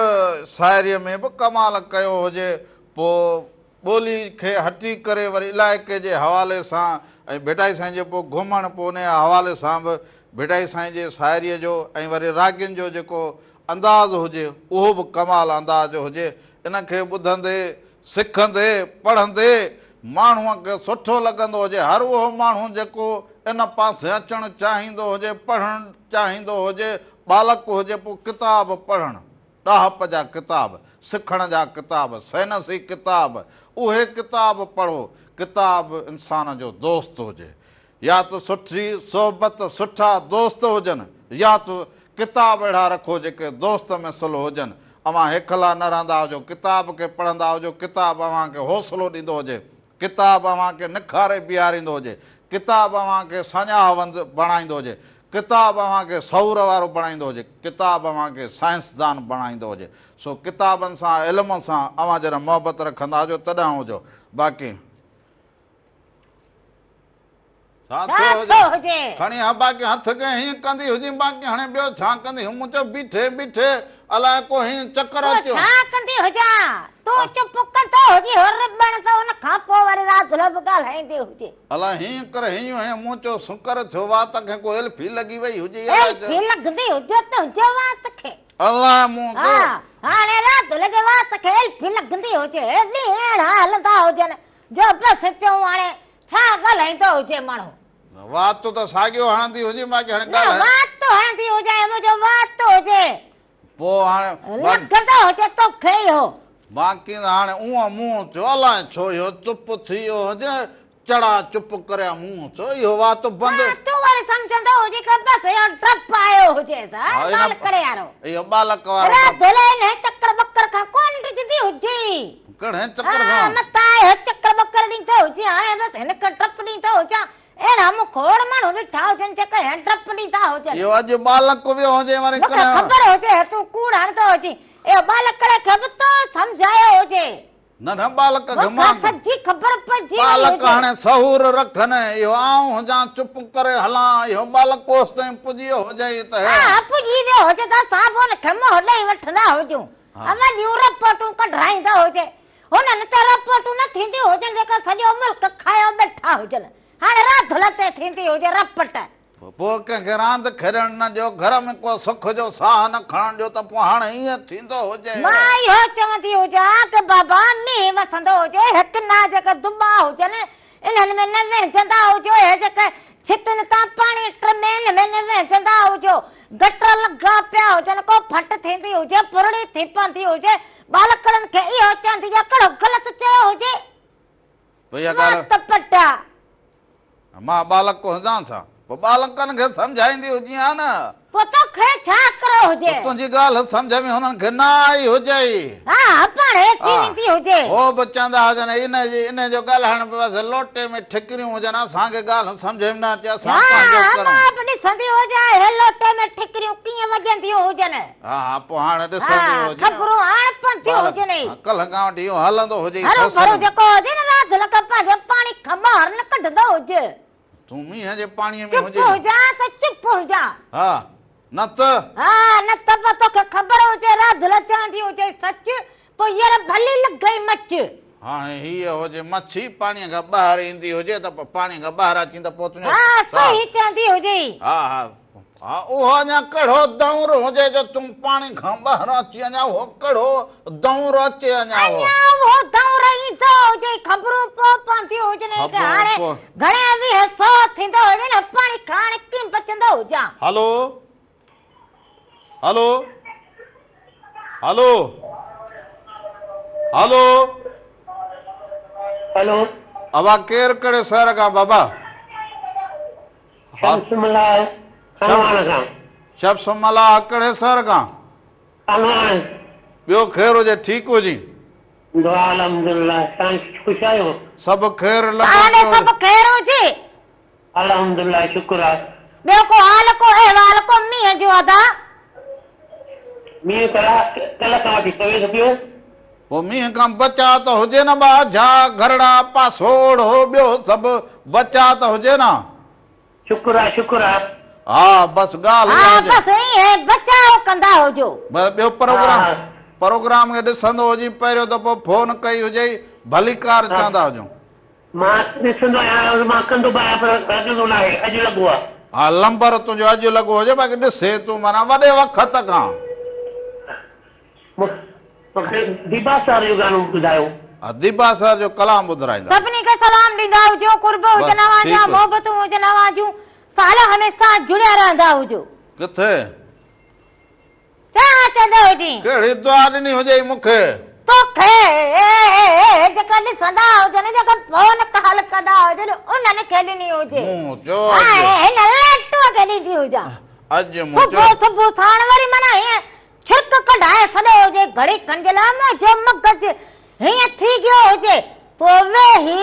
शाइरीअ में बि कमाल कयो हुजे पोइ ॿोली खे हटी करे वरी इलाइक़े जे हवाले सां ऐं भेटाई साईं जे पोइ घुमण पोइ उन हवाले सां बि भेटाई साईं जे शाइरीअ जो ऐं वरी रागियुनि जो जेको अंदाज़ हुजे उहो बि कमाल अंदाज़ हुजे इनखे ॿुधंदे सिखंदे पढ़ंदे माण्हूअ खे सुठो लॻंदो हुजे हर उहो माण्हू जेको इन पासे अचणु चाहींदो हुजे पढ़णु चाहींदो हुजे बालक हुजे पोइ किताब पढ़णु ॾाहप जा किताब सिखण जा किताब साइंसी किताब उहे किताब पढ़ो किताब इंसान जो दोस्त हुजे या त सुठी सोहबत सुठा दोस्त हुजनि या त किताब अहिड़ा रखो जेके दोस्त में सुलह हुजनि अवां हेखला न रहंदा हुजो किताब खे पढ़ंदा हुजो किताब अव्हांखे हौसलो ॾींदो हुजे किताब अव्हांखे निखारे बीहारींदो हुजे किताब अव्हांखे सञावंद बणाईंदो हुजे किताब अव्हांखे सौर वारो बणाईंदो हुजे किताब अव्हांखे साइंसदान बणाईंदो हुजे सो किताबनि सां इल्म सां अव्हां जॾहिं मोहबत रखंदा हुजो तॾहिं हुजो बाक़ी खणी हा बाक़ी हथ खे हीअं कंदी हुजे बाक़ी हाणे ॿियो छा कंदी मूं चयो बीठे बीठे अलाए को हीअं चकर अचियो छा कंदी हुजां तूं चुप कंदो हुजे रबण त उन खां पोइ वरी राति लब ॻाल्हाईंदी हुजे अलाए हीअं करे हीअं हीअं मूं चयो सुकर थियो वात खे को एल्फी लॻी वई हुजे एल्फी लॻंदी हुजे त हुजे वात खे अलाए मूं हाणे राति लॻे वात खे एल्फी लॻंदी हुजे ॾींहं हलंदा हुजनि जो बसि चऊं हाणे छा ॻाल्हाईंदो हुजे माण्हू वात त साॻियो हणंदी हुजे बाक़ी हाणे वात हणंदी हुजे मुंहिंजो वात हुजे पोइ हाणे लॻंदो हुजे तोखे इहो बाक़ी हाणे उहो मुंहुं चयो अलाए छो इहो चुप थी वियो हुजे चड़ा चुप करे मुंहुं चयो इहो वात बंदि तूं वरी सम्झंदो हुजे कि बसि इहो डप आयो हुजे ॻाल्हि करे यारो इहो बालक वारो राधोले ने चक्कर बक्कर खां कोन ॾिजंदी हुजे कॾहिं चक्कर खां मता चक्कर बक्कर ॾींदो हुजे हाणे बसि हिनखे डप ॾींदो हुजां अहिड़ा मुखोड़ माण्हू ॾिठा हुजनि जेके डप ॾींदा हुजनि इहो अॼु बालक वियो हुजे वरी ख़बर हुजे तूं कूड़ हणंदो हुजे इहो बालक खे बि तो सम्झायो हुजे न न बालक खे मां सच्ची ख़बर पइजी बालक हाणे सहूर रखनि इहो आऊं हुजां चुप करे हलां इहो बालक कोस ताईं पुॼी वियो हुजे त हा पुॼी वियो हुजे त असां बि हुनखे मोह ॾेई वठंदा हुजूं वॾियूं रिपोर्टूं कढाईंदा हुजे हुननि त रिपोर्टूं न थींदियूं हुजनि जेका सॼो मुल्क खायो वेठा हुजनि हाणे राधुल ते थींदी हुजे रपट पोइ कंहिंखे रांदि खेॾणु न ॾियो घर में को सुख जो साह न खणण ॾियो त पोइ हाणे ईअं थींदो हुजे मां इहो चवंदी हुजां त बाबा मींहुं वसंदो हुजे हिकु न जेके दुॿा हुजनि इन्हनि में न विझंदा हुजो हे जेके छितनि तां पाणी ट्रमेल में न विझंदा हुजो गटर लॻा पिया हुजनि को फट थींदी हुजे पुरड़ी थी पवंदी हुजे बालकनि खे इहो चवंदी आहे कहिड़ो ग़लति चयो हुजे पटा मां बालक को हुजां छा पोइ बालकनि खे सम्झाईंदी हुजे हा न पोइ तोखे छा करो हुजे तुंहिंजी ॻाल्हि सम्झ में हुननि खे न आई हुजे हा पाणे थींदी हुजे हो बि चवंदा हुजनि इन जो ॻाल्हाइण बसि लोटे में ठिकरियूं हुजनि असांखे ॻाल्हि सम्झ में न अचे असां ॾिसंदी हुजे हे लोटे में ठिकरियूं कीअं वॼंदियूं हुजनि हा हा पोइ हाणे ॾिसंदी हुजे ख़बरूं हाणे पवंदियूं हुजनि कल्ह खां वठी इहो हलंदो हुजे जेको हुजे न राति लॻ पंहिंजो पाणी ख़बर न कढंदो हुजे तूं मींहं जे पाणीअ में हुजे हुजां त चुप हुजां हा न त न त पोइ तोखे ख़बर हुजे राधुल चवंदी हुजे सच पोइ हींअर भली लॻई मच हाणे हीअ हुजे मच्छी पाणीअ खां ॿाहिरि ईंदी हुजे त पोइ पाणी खां ॿाहिरि अची त पोइ सही चवंदी हुजे हा हा हा उहो अञा कहिड़ो दौर हुजे जो तूं पाणी खां ॿाहिरि अची अञा उहो कहिड़ो दौर अचे अञा उहो दौर ईंदो हुजे ख़बरूं पोइ पवंदियूं हुजनि कि हाणे घणे 100 थींदो हुजे न पाणी खाण कीअं बचंदो हुजां हलो हलो हलो हलो हेलो अबा केरु कहिड़े शहर खां बाबा शब्स मला कहिड़े शहर खां ॿियो ख़ैर हुजे ठीकु हुजे सभु ख़ैर हुजे अल्हम्दुलिल्लाह शुक्र आहे ॿियो को हाल को अहवाल को मींहं जो अदा मींहं कल्ह खां वठी पवे थो पियो पोइ मींहं खां बचा त हुजे न बाझा घरड़ा पासोड़ हो ॿियो सभु बचा त हुजे न। शुक्र आहे शुक्र आहे। हा बसि ॻाल्हि हा इहा हुजे। बस ईअं बचाव कंदा हुजो। ॿियो प्रोग्राम खे ॾिसंदो हुजे पहिरियों दफ़ो फोन कई हुजे भली कार चवंदा हुजूं। मां ॾिसंदो आहियां मां कंदो बि आहियां पर लॻंदो न आहे अॼु लॻो आहे। हा लंबर तुंहिंजो अॼु लॻो हुजे बाक़ी ॾिसे तूं माना वॾे वक़्त खां। मूंखे दीपा सर जो गानो ॿुधायो। दीपा सर जो कलाम ॿुधाईंदा। सभिनी खे सलाम ॾींदा हुजो कुर्ब हुजन अवांजा मोहबतूं हुजन अवांजूं साल हमेशा जुड़िया रहंदा हुजो। किथे छा चवंदो हुजी कहिड़ी दुआ ॾिनी हुजे मूंखे तोखे जेका ॾिसंदा हुजनि जेका फोन कॉल कंदा हुजनि उन्हनि खे ॾिनी हुजे। मूं चयो हिन लटूअ खे ॾींदी हुजां। अॼु मूं सुबुह सुबुह साण वरी माना हीअं छिरक कढाए छॾियो हुजे घड़ी कंजला मुंहिंजो मगज़ हीअं थी गयो हुजे पोइ वेही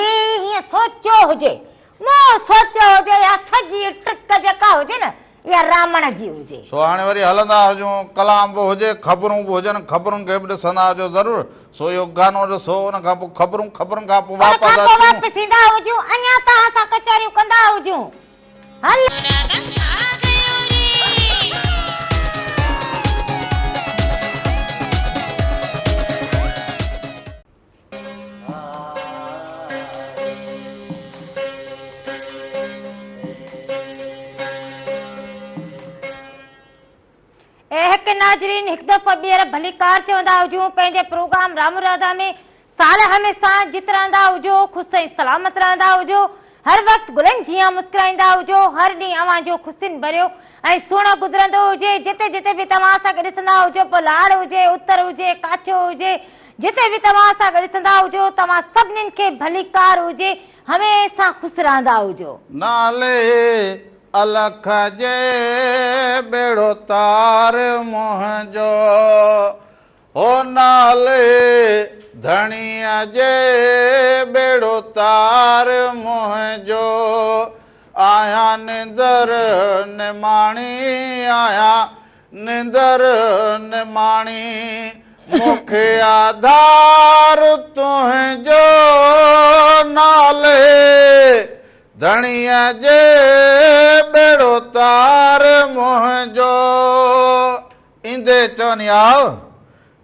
हीअं सोचियो हुजे मूं सोचियो हुजे या सॼी ट्रिक जेका हुजे न इहा रामण जी हुजे। सो हाणे वरी हलंदा हुजूं कलाम बि हुजे ख़बरूं बि हुजनि ख़बरुनि खे बि ॾिसंदा हुजो ज़रूरु। सो इहो गानो ॾिसो उन खां पोइ ख़बरूं खां पोइ वापसि ईंदा हुजूं अञा तव्हां सां कचहरियूं कंदा हुजूं। हल नाज़रीन हिकु दफ़ो ॿीहर भली कार चवंदा हुजूं पंहिंजे प्रोग्राम राम राधा में साल हमेशा जित रहंदा हुजो ख़ुशि ऐं सलामत रहंदा हुजो हर वक़्तु गुलनि जीअं मुस्कुराईंदा हुजो हर ॾींहुं अव्हांजो ख़ुशियुनि भरियो ऐं सुहिणो गुज़रंदो हुजे। जिते जिते बि तव्हां असांखे ॾिसंदा हुजो पोइ लाड़ हुजे उत्तर हुजे काचो हुजे जिते बि तव्हां असांखे ॾिसंदा हुजो तव्हां सभिनीनि खे भली कार हुजे हमेशा ख़ुशि रहंदा हुजो। नाले अलख जे बेड़ो तार मुंहिंजो हो नाले धणीअ जे बेड़ो तार मुंहिंजो आया निंदर निमाणी आया निंदर निमाणी मूंखे आधार तुंहिंजो नाले धणीअ जे बेड़ो तार मुंहिंजो ईंदे चवनी आओ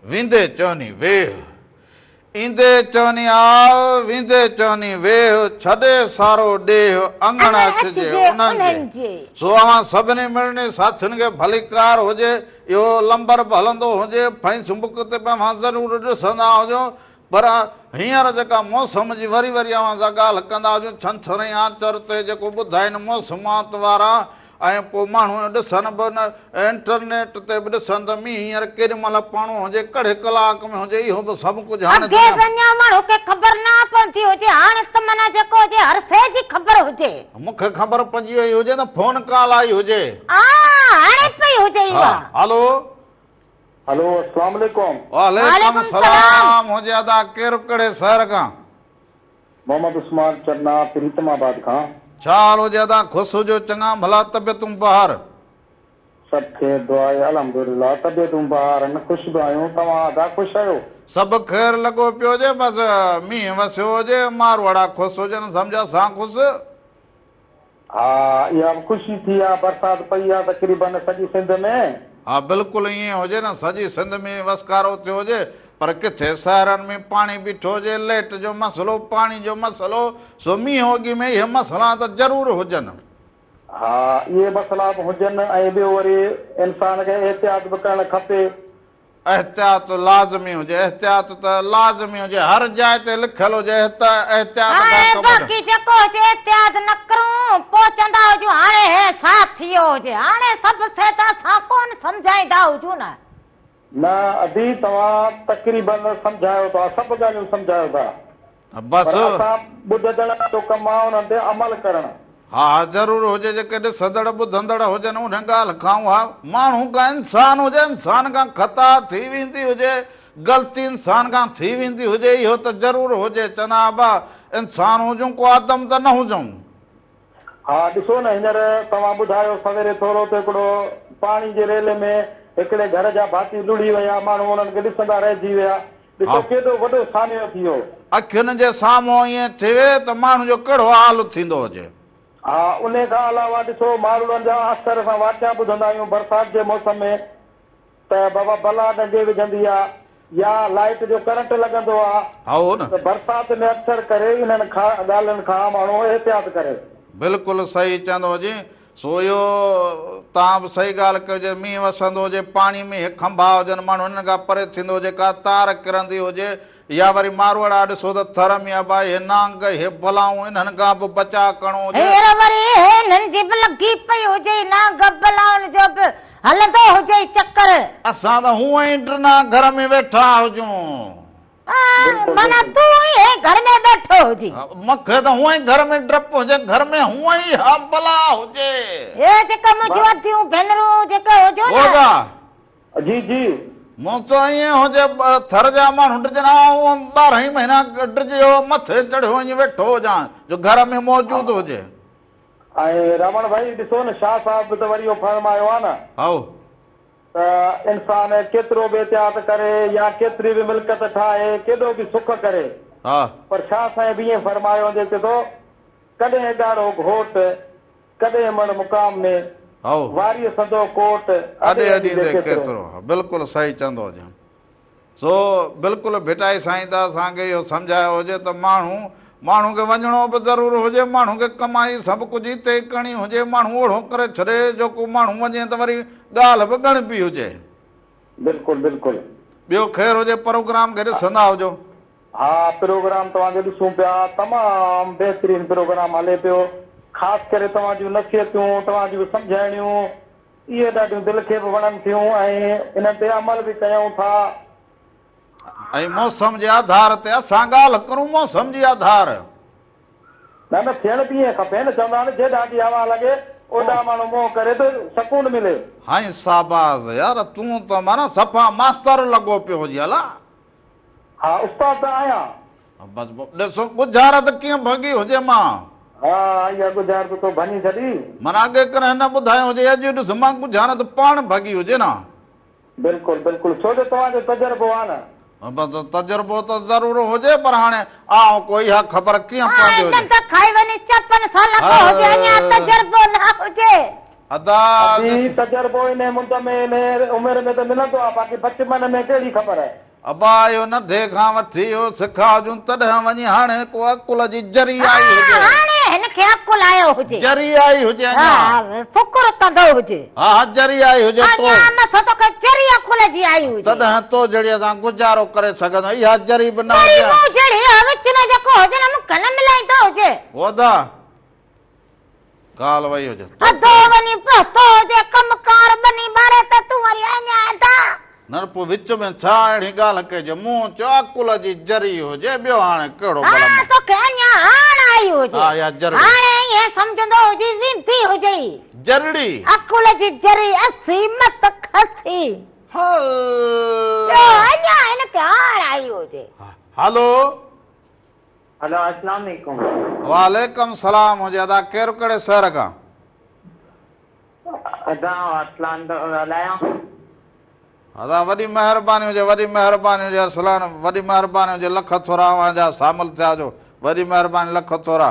विंदे चवनी वेह ईंदे चवनी आओ विंदे चवनी वेह छॾे सारो ॾेह अंगण अचिजे उन्हनि जे। सो अवां सभिनी मिलणी साथियुनि खे भली कार हुजे इहो लंबर बि हलंदो हुजे फेसबुक ते बि अवां ज़रूरु ॾिसंदा हुजो पर हींअर जेका मौसम जी वरी वरी अवां सां ॻाल्हि कंदा हुजूं छंछर आंचर ते जेको ॿुधाइनि मौसमात वारा ऐं पोइ माण्हू ॾिसनि बि न इंटरनेट ते बि ॾिसनि त मींहुं हींअर केॾी महिल पवणो हुजे कड़े कलाक में हुजे इहो बि सभु कुझु हाणे माण्हू खे ख़बर न पवंदी हुजे हाणे त माना जेको हुजे हर शइ जी ख़बर हुजे। मूंखे ख़बर पइजी वई हुजे न फोन कॉल आई हुजे हाणे पई हुजे। हलो हेलो अस्सलाम वालेकुम। वालेकुम सलाम हुजे अदा केरु कहिड़े शहर खां? मोहम्मद उस्मान चन्ना प्रीतमाबाद खां। छा हाल हुजे अदा ख़ुशि हुजो चङा भला तबियतूं बहार? सभु ख़ैर दुआ आहे अल्हम्दुलिल्लाह तबियतूं बहार न ख़ुशि बि आहियूं तव्हां अदा ख़ुशि आहियो? सभु ख़ैर लॻो पियो हुजे बसि मींहुं वसियो हुजे मारवाड़ा ख़ुशि हुजनि सम्झा सां ख़ुशि। हा इहा ख़ुशी थी आहे बरसाति पई आहे तक़रीबन सॼी सिंध में। हा बिल्कुलु ईअं हुजे न सॼी सिंध में वसकारो थियो हुजे पर किथे शहरनि में पाणी बीठो हुजे लेट जो मसइलो पाणी जो मसइलो सो मींहुं होगी में इहे मसइला त ज़रूरु हुजनि। हा इहे मसइला बि हुजनि ऐं ॿियो वरी इंसान खे एहतियात बि करणु खपे। एहतियात लाज़मी हुजे एहतियात त लाज़मी हुजे हर जाइ ते लिखियल हुजे बाक़ी जेको हुजे एहतियात न करूं पोइ चवंदा हुजूं हाणे हे छा थियो हुजे हाणे सभु शइ त असां कोन सम्झाईंदा हुजूं न। न अदी तव्हां तक़रीबन सम्झायो था सभु ॻाल्हियूं सम्झायो था बसि असां ॿुधंदड़ जो कमु आहे उन्हनि ते अमल करणु। हा ज़रूरु हुजे जेके ॾिसंदड़ ॿुधंदड़ हुजनि उन ॻाल्हि खां उहा माण्हू खां इंसान हुजे इंसान खां ख़ता थी वेंदी हुजे ग़लती इंसान खां थी वेंदी हुजे इहो त ज़रूरु हुजे चवंदा बा इंसान हुजूं को आदम त न हुजूं। हा ॾिसो न हींअर तव्हां ॿुधायो सवेरे थोरो त हिकिड़ो पाणी जे रेले में हिकिड़े घर जा भाती लुड़ी विया माण्हू उन्हनि खे ॾिसंदा रहिजी विया ॾिसो केॾो वॾो सान्यो थी वियो। अखियुनि जे साम्हूं ईअं थिए त माण्हू जो कहिड़ो हाल थींदो हुजे। हा, उन खां अलावा ॾिसो माण्हुनि जा अक्सर असां वाकिया ॿुधंदा आहियूं बरसाति जे मौसम में त बाबा बला ॾंडे विझंदी आहे या लाइट जो करंट लॻंदो आहे। त बरसाति में अक्सर करे इन्हनि ॻाल्हियुनि खां माण्हू एहतियात करे। बिल्कुलु सही चवंदो हुजे। सो इहो तव्हां बि सही ॻाल्हि कयो। मींहुं वसंदो हुजे, पाणी में खंभा हुजनि, माण्हू हिन खां परे थींदो हुजे, का तार किरंदी हुजे, या वरी मारवाड़ा ॾिसो त थर में भाई हे नांग हे बलाऊं, इन्हनि खां बि बचाव करणो हुजे। असां त हूअं ई ॾिना घर में वेठा हुजूं। माना तू घर में बैठो हुजी, मूंखे त हूअं ई घर में डप हुजे, घर में हूअं ई बला हुजे। हे जेका मुंहिंजूं अथियूं भेनरूं जेका हुजो न। जी जी, मूं त ईअं हुजे थर जा माण्हू ॾिजणा 12 महीना ॾिजो मथे चढ़ियो ईअं वेठो हुजां जो घर में मौजूदु हुजे। ऐं रमण भाई ॾिसो न शाह साहब बि त वरी इहो फरमायो आहे न त इंसान केतिरो बि एहतियात करे या केतिरी बि मिल्कत ठाहे, केॾो बि सुख करे, पर शाह साहिब ईअं फरमायो जेके थो कॾहिं ॻाढ़ो घोट कॾहिं मण मुक़ाम में वारीअ सदो कोट अॾे अॾींदे केतिरो। बिल्कुलु सही चवंदो हुजे। सो बिल्कुलु भिटाई साईं त असांखे इहो सम्झायो हुजे त माण्हू खे वञिणो बि ज़रूरु हुजे, माण्हू खे कमाई सभु कुझु हिते करणी हुजे, माण्हू ओढ़ो करे छॾे जो को माण्हू वञे त वरी ॻाल्हि बि ॻणिबी हुजे। बिल्कुलु बिल्कुलु। ॿियो ख़ैर हुजे, प्रोग्राम खे ॾिसंदा हुजो। हा, प्रोग्राम तव्हांखे ॾिसूं पिया, तमामु बहितरीन प्रोग्राम हले पियो। ख़ासि करे तव्हां जूं नसीहतूं, तव्हां जूं सम्झाइणियूं, इहे ॾाढियूं दिलि खे बि वणनि थियूं ऐं इन ते अमल बि कयूं था। ऐं मौसम जे आधार ते असां ॻाल्हि करूं, मौसम जी आधार न थियण बि ईअं खपे न। चवंदा आहिनि जेॾा जी हवा लॻे ओॾा माण्हू मोह करे त सकून मिले। हाई शाबाश यार, तूं त माना सफ़ा मास्तर लॻो पियो हुजे। हला हा, उस्ताद त आहियां। बसि ॾिसो गुज़ारत कीअं भॻी हुजे। मां हा, इहा गुज़ारत तो भञी छॾी। माना अॻे करे न ॿुधायो हुजे, अॼु ॾिस मां गुज़ारत पाण भॻी हुजे न। बिल्कुलु बिल्कुलु, छो जो तव्हांजो तजुर्बो आहे न। बसि तजुर्बो त ज़रूर हुजे, पर हाणे आउं कोई ख़बर कीअं पवंदी हुजे। तजुर्बो इन मुंद में इन उमिरि में त मिलंदो आहे, बाक़ी बचपन में कहिड़ी ख़बर आहे। अबा इहो नंढे खां वठी इहो सिखा हुजूं तॾहिं वञी हाणे को अकुल जी जरी आई हुजे। हिनखे अकुल आयो हुजे, जरी आई हुजे, शुक्र कंदो हुजे। हा, जरी आई हुजे जरी अकुल जी आई हुजे, तॾहिं तो जहिड़ी असां गुज़ारो करे सघंदा। इहा जरी बि न हुजे, विच में जेको हुजे न मूंखे न मिलाईंदो हुजे। होदा ॻाल्हि वई हुजे, अधो वञी पहुतो हुजे, कमकार बनी बारे त तूं वरी अञा अधा न। पोइ विच में छा अहिड़ी ॻाल्हि कजे, मूं चयो अकुल जी जरी हुजे, ॿियो हाणे कहिड़ो जरड़ी अकुल जी जरी असी मत खसी। हलो हेलो, अस्सलाम वालेकुम। वालेकुम सलाम हुजे। अदा केरु कहिड़े शहर खां? अदा असलान ॻाल्हायां। अदा वॾी महिरबानी हुजे, वॾी महिरबानी हुजे। असलान वॾी महिरबानी हुजे, लख थोरा अव्हांजा शामिल थिया जो, वॾी महिरबानी, लख थोरा।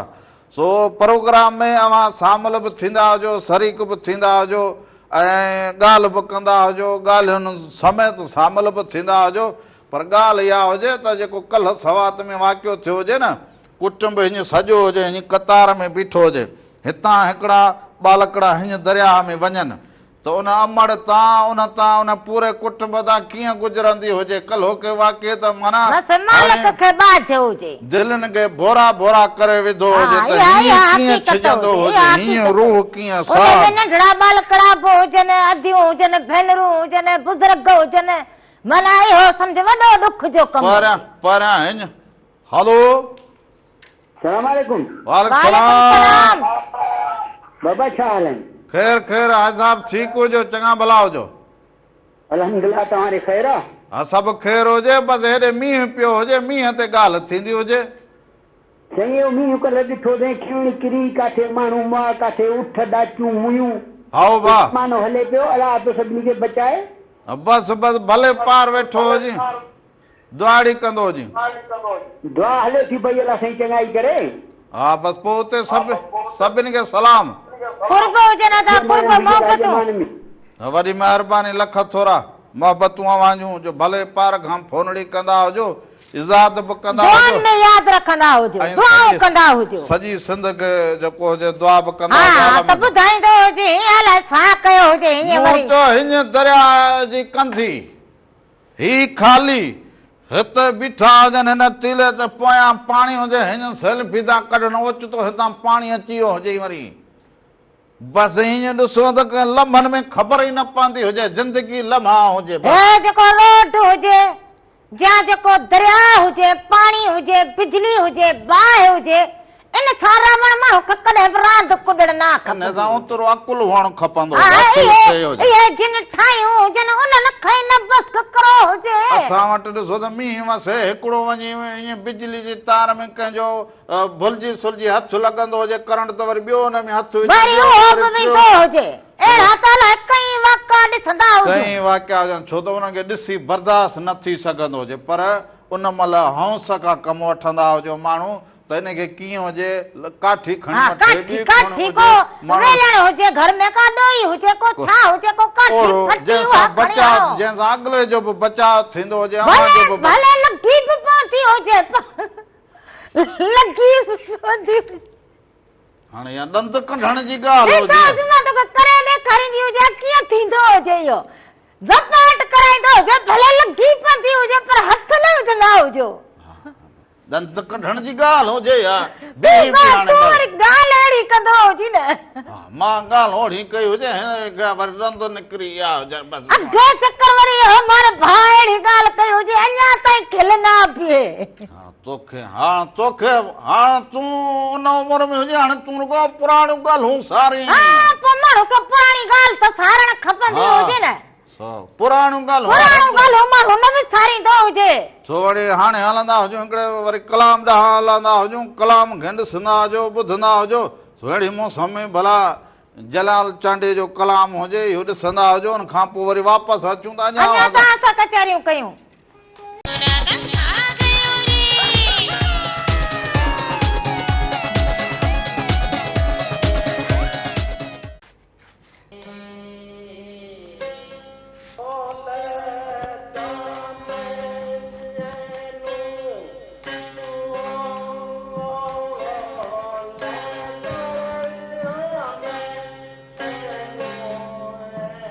सो प्रोग्राम में अव्हां शामिल बि थींदा हुजो, शरीक बि थींदा हुजो ऐं ॻाल्हि बि कंदा हुजो, ॻाल्हियुनि समेत शामिल बि थींदा हुजो। पर ॻाल्हि इहा हुजे त जेको कल्ह सवात में वाक़ियो थियो हुजे न, कुटुंब हीअं सॼो हुजे, हीअं कतार में बीठो हुजे, हितां हिकिड़ा बालकड़ा हीअं दरिया में वञनि त उन अमड़ तां उन पूरे कुटुंब तां कीअं गुज़रंदी हुजे। कल्ह के वाक़िए त माना दिलनि खे भोरा भोरा करे विधो हुजे त कीअं छिजंदो हुजे, हीअं रूह कीअं नंढड़ा बालकड़ा बि हुजनि, अदियूं हुजनि, भेनरूं हुजनि, बुज़ुर्ग हुजनि, माना इहो सम्झ वॾो दुख जो कमु। परियां हिन। हलो, सलाम वालेकुम। वालेकुम सलाम। बाबा छा हाल आहिनि? ख़ैर ख़ैर, साहब ठीकु हुजो, चङा भला हुजो। अल्हम्दुलिल्लाह, तव्हांखे ख़ैर आहे? हा, सभु ख़ैर हुजे, बसि हेॾे मींहुं पियो हुजे, मींहं ते ॻाल्हि थींदी हुजे। चङो मींहुं कल्ह ॾिठो अथई, खिण किरी, काथे माण्हू मां, काथे उठ ॾाचूं हुयूं। हाओ भाउ, मानो हले पियो, अलाह तो सभिनी खे बचाए। बसि बसि भले पार वेठो हुजे। दुआड़ी कंदो जी दुआ हले थी भई अलाह साईं चङाई करे। हा बसि पोइ उते सभिनी खे सलाम। कुर्ब हुजनि अदा कुर्ब मोहबतूं वॾी महिरबानी लख थोरा मोहबतूं अवांजूं जो भले पार खां फोनड़ी कंदा हुजो इज़ात बि कंदा हुजो में यादि रखंदा हुजो दुआऊं कंदा हुजो सॼी सिंध खे जेको हुजे दुआ बि कंदा हा त ॿुधाईंदो हुजे अलाए छा कयो हुजे हीअं वरी चओ हिन दरिया जी कंधी ही ख़ाली हिते बीठा हुजनि हिन टीले ते पोयां पाणी हुजे हिन सेल्फी था कढनि ओचितो हितां पाणी अची वियो हुजे वरी बसि हीअं ॾिसो त लम्हनि में ख़बर ई न पवंदी हुजे जिंदगी लम्हा हुजे जेको रोड हुजे या जेको दरिया हुजे पाणी हुजे बिजली हुजे बाहि हुजे इन सारा माण्हू खे कॾहिं बि रांदि कुॾण न खपे ओतिरो अकुल हुअणु खपंदो इहे जिन ठाहियूं हुजनि उन्हनि खे न बस करो हुजे असां वटि ॾिसो त मींहुं वसे हिकिड़ो वञी ईअं बिजली जी तार में कंहिंजो भुलिजी सुलिजी हथ लॻंदो हुजे करंट त वरी ॿियो हुन में हथ हुजे अहिड़ा त कई वाक़िया ॾिसंदा कई वाक़िया हुजनि छो त हुनखे ॾिसी बर्दाश्त न थी सघंदो हुजे पर उन महिल हौस खां कमु वठंदा हुजो माण्हू त हिनखे कीअं हुजे काठी खणी हुजे घर में का ॾोई हुजे को छा हुजे को जंहिंसां अॻिले जो बि बचाव थींदो हुजे भले लगी बि पवंदी हुजे लगी बि पवंदी हाणे या ॾंद कढण जी ॻाल्हि हुजे करे ॾेखारींदी हुजे कीअं थींदो हुजे इहो ज़पाट कराईंदो हुजे भले लगी पवंदी हुजे पर हथ न विझंदा हुजो दंत कढण जी ॻाल्हि हुजे या मां ॻाल्हि ओड़ी कई हुजे दंद निकिरी विया तोखे हाणे तोखे हाणे तूं उन उमिरि में हुजे हाणे तूं रुगो पुराणियूं ॻाल्हियूं सारी पुराणी ॻाल्हि त सारण खपंदी हुजे न पुराणियूं ॻाल्हियूं छो वरी हाणे हलंदा हुजूं हिकिड़े वरी कलाम ॾांहुं हलंदा हुजूं कलाम खे ॾिसंदा हुजो ॿुधंदा हुजो अहिड़ी मौसम में भला जलाल चांडे जो कलाम हुजे इहो ॾिसंदा हुजो हुन खां पोइ वरी वापसि अचूं था अञा कचहरियूं कयूं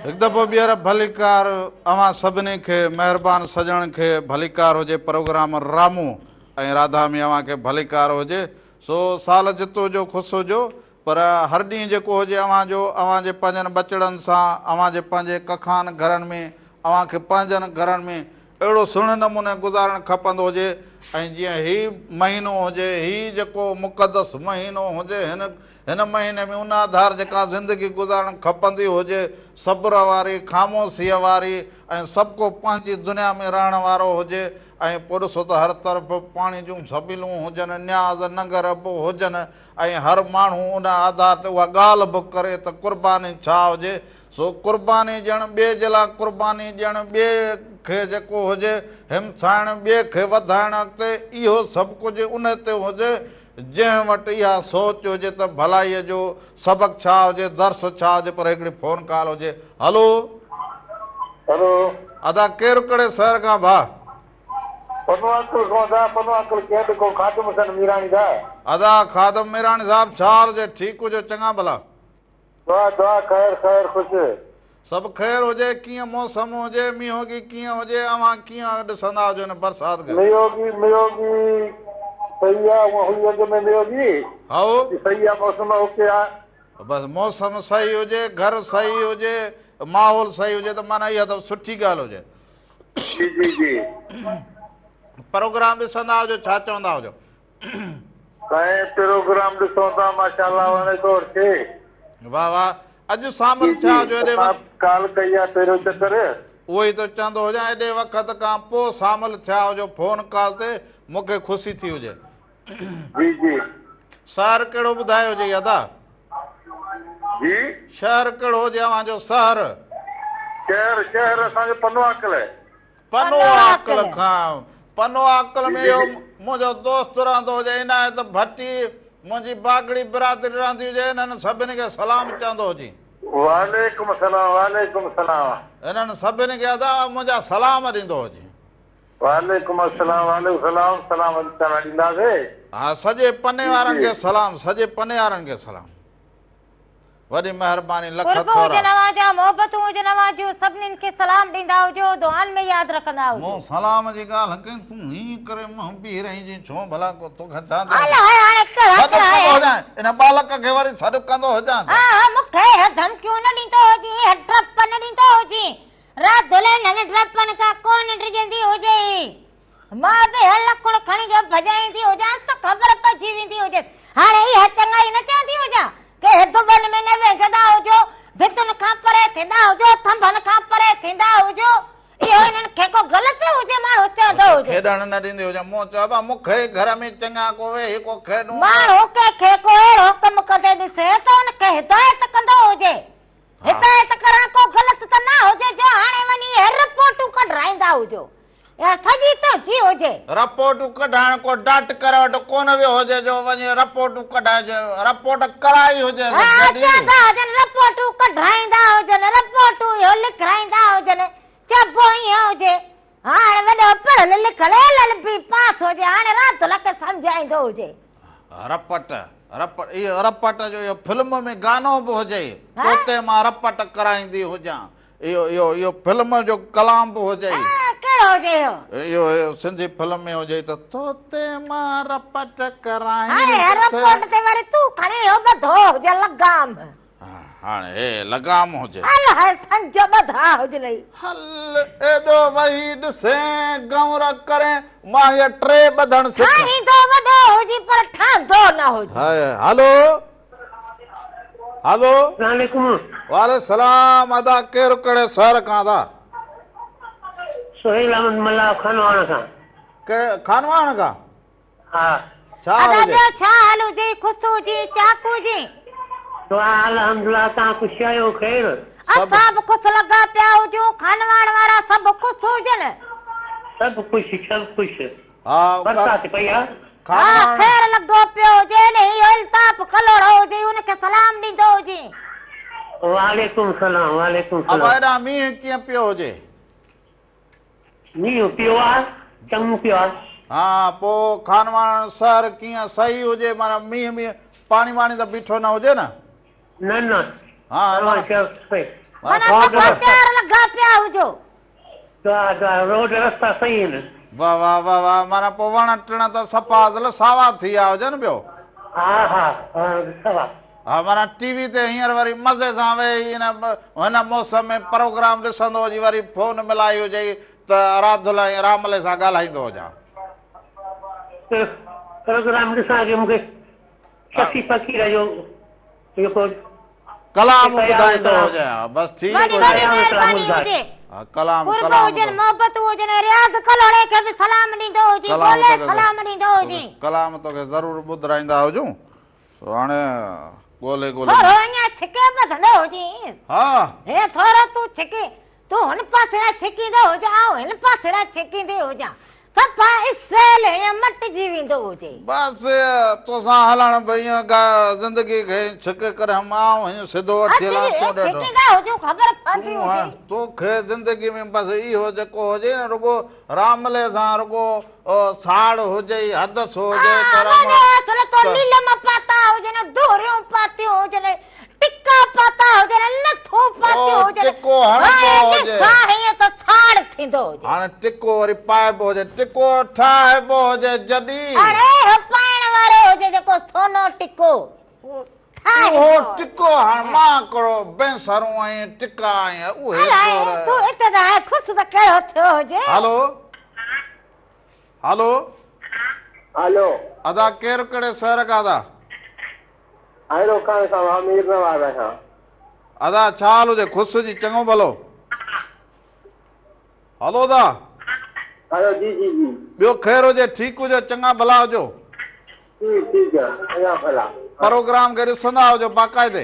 हिकु दफ़ो ॿीहर भलीकार अवां सभिनी खे महिरबानी सजण खे भलीकार हुजे प्रोग्राम रामू ऐं राधा में अव्हां खे भलीकार हुजे सो साल जितो जो ख़ुशि हुजो पर हर ॾींहुं जेको हुजे अव्हां जे पंहिंजनि बचड़नि सां अव्हां जे पंहिंजे कखान घरनि में अव्हां खे पंहिंजनि घरनि में अहिड़ो सुहिणे नमूने गुज़ारणु खपंदो हुजे ऐं जीअं हीउ महीनो हुजे हीउ जेको मुक़दस महीनो हुजे हिन महीने में उन आधार जेका ज़िंदगी गुज़ारणु खपंदी हुजे सब्र वारी ख़ामोशीअ वारी ऐं सभु को पंहिंजी दुनिया में रहण वारो हुजे ऐं पोइ ॾिसो त हर तरफ़ पाणी जूं सबिलूं हुजनि न्याज़ नगर बि हुजनि ऐं हर माण्हू उन आधार ते उहा ॻाल्हि बि करे त क़ुर्बानी छा हुजे सो क़ुर्बानी ॾियणु ॿिए जे लाइ क़ुर्बानी ॾियणु ॿिए खे जेको हुजे हिमथाइणु ॿिए खे वधाइणु अॻिते इहो सभु कुझु उन ते हुजे जंहिं वटि इहा सोच हुजे त भलाईअ जो सबक़ु छा हुजे दर्स छा हुजे पर हिकिड़ी फोन कॉल हुजे हलो हेलो अदा केरु कहिड़े शहर खां भाउ अदा खादम मीरानी साहब छा हाल हुजे ठीकु हुजे चङा भला सभु ख़ैर हुजे कीअं मौसम हुजे मींहोगी कीअं हुजे अव्हां कीअं ॾिसंदा हुजो हिन बरसाति खे बसि मौसम सही हुजे घर सही हुजे माहौल सही हुजे त माना इहा त सुठी ॻाल्हि हुजे प्रोग्राम ॾिसंदा हुजो छा चवंदा हुजो प्रोग्राम ॾिसो था माशाल्लाह वाह वाह अॼु शामिल थिया हुजो एॾे कॉल कई आहे पहिरियों चक्कर उहो ई त चवंदो हुजां एॾे वक़्त खां पोइ शामिल थिया हुजो फोन कॉल ते मूंखे ख़ुशी थी हुजे जी जी शहर कहिड़ो ॿुधायो हुजे अदा जी शहर कहिड़ो हुजे अव्हांजो शहर असांजो पनवाकल पनवाकल खां पनो अकल में इहो मुंहिंजो दोस्त रहंदो हुजे इनायत भट्टी मुंहिंजी बागड़ी बिरादरी रहंदी हुजे इन्हनि सभिनी खे सलाम चवंदो हुजे। वालेकुम सलाम वालेकुम सलाम। इन्हनि सभिनी खे अदा मुंहिंजा सलाम ॾींदो हुजे। वालेकुम सलाम वालेकुम सलाम सलाम ॾींदासीं। हा सॼे पने वारनि खे सलाम सॼे पने वारनि खे सलाम। वॾी महिरबानी लख थोरा नवाजा मोहबतूं हुजे नवाजूं सभिनीनि खे सलाम ॾींदा हुजो दुआनि में यादि रखंदा हुजो। मूं सलाम जी ॻाल्हि कई तूं हीअं करे मां बीह रही जी छो भला को तोखे छा इन बालक खे वरी सॾु कंदो हुजां मूंखे धमकियूं न ॾींदो हुजे ट्रप न ॾींदो हुजे राति दुल्हन हिन ट्रपनि खां कोन डिॼंदी हुजे मां बि लकुड़ खणी जो भॼाईंदी हुजां त ख़बर पइजी वेंदी हुजे। हाणे इहा चङाई न चवंदी हुजां के दुबन में न वेझंदा हुजो भितुनि खां परे थींदा हुजो थंभनि खां परे थींदा हुजो इहो हिननि खे को ग़लति हुजे माण्हू चवंदो हुजे। खेॾण न ॾींदी हुजे मूं चयो मूंखे घर में चङा को वेही को खेॾूं माण्हू कंहिंखे को अहिड़ो कमु कंदे ॾिसे त हुनखे हिदायत कंदो हुजे। हिदायत करण को ग़लति त न हुजे जो हाणे वञी रिपोर्टूं कढाईंदा हुजो या सॼी तो जी हुजे रिपोर्टूं कढाइण को डट करे वटि कोन वियो हुजे जो वञी रिपोर्टूं कढाइजे रिपोर्ट कराई हुजे रिपोर्टूं कढाईंदा हुजनि रिपोर्टूं इहो लिखाईंदा हुजनि चइबो ईअं हुजे। हाणे वॾो पढ़ियल लिखियल एल बी पास हुजे हाणे राति लख सम्झाईंदो हुजे। रपट रपट इहो रपट जो इहो फिल्म में गानो बि हुजे तोते मां रपट कराईंदी हुजां इहो इहो इहो फिल्म जो कलाम बि हुजे कहिड़ो हुजे इहो सिंधी फिल्म में हुजे त तोते मां रपट रिपोर्ट ते वरी तूं खणी इहो ॿधो हुजे लगाम हाणे हे लगाम हुजे संज ॿधा हुजे हल एॾो वही ॾिसे गौर करे मां हीअ टे ॿधण सिखींदो वॾो हुजे पर ठांदो न हुजे। हलो हलो वालेकुम वाले सलाम अदा केरु कहिड़े शहर खां अदा सोहेल अहमद मल्ला खानवाण खां खानवाण खां हा छा हाल हुजे ख़ुशि हुजे चाकू जी दुआ अल्हम्दुलिल्लाह तव्हां ख़ुशि आहियो ख़ैर असां बि ख़ुशि लॻा पिया हुजूं खानवाण वारा सभु ख़ुशि हुजनि सभु ख़ुशि हा बरसात पई आहे ख़ैर लॻो पियो हुजे इहो इल्ताफ़ कलोड़ो हुजे हुनखे सलाम ॾींदो हुजे। वालेकुम सलाम वालेकुम सलाम। अब एॾा मींहुं कीअं पियो हुजे मींहुं पियो आहे चङो पियो आहे हा पोइ खानवाण शहर कीअं सही हुजे माना मींहुं पाणी वाणी त बीठो न हुजे न न हा लॻा पिया हुजो रोड रस्ता सही आहिनि वाह वाह वाह वाह माना पोइ वण टिण त सफ़ा सावा थी विया हुजनि ॿियो हा माना टीवी ते हींअर वरी मज़े सां वेही हिन मौसम में प्रोग्राम ॾिसंदो हुजे वरी फोन मिलाई हुजे त राधुल ऐं रामले सां ॻाल्हाईंदो हुजां प्रोग्राम ॾिसां मूंखे शफ़ी फ़कीर जो जेको कलाम ॿुधाईंदो हुजे बसि ठीकु कलाम कलाम तोखे ज़रूर ॿुधाईंदा हुजूं हाणे ॻोल्हे थोरो तूं छिके तूं हुन पासे छिकींदो हुजां हिन पासे छिकींदी हुजां सफ़ा इस्रेल मटिजी वेंदो हुजे बसि तोसां हलण भई ज़िंदगी खे छिक करे मां सिधो तोखे ज़िंदगी में बसि इहो जेको हुजे न रुगो रामले सां रुगो साड़ हुजे हदस हुजे टिक्का पाता हुजे लथो पातो हुजे साड़ थींदो हुजे हाणे टिको वरी पाइबो हुजे टिको ठाहिबो हुजे जॾहिं अरे पाइण वारो हुजे जेको सोनो टिको उहो टिको हाणे मां कहिड़ो बेसरूं ऐं टिका ऐं उहे तूं इतना ख़ुशि त कहिड़ो थियो हुजे हलो हलो हलो अदा केरु कहिड़े शहर खां अदा अदा छा हाल हुजे ख़ुशि जी चङो भलो हलो दा ॿियो ख़ैर हुजे ठीकु हुजे चङा भला हुजो प्रोग्राम खे ॾिसंदा हुजो बाक़ाइदे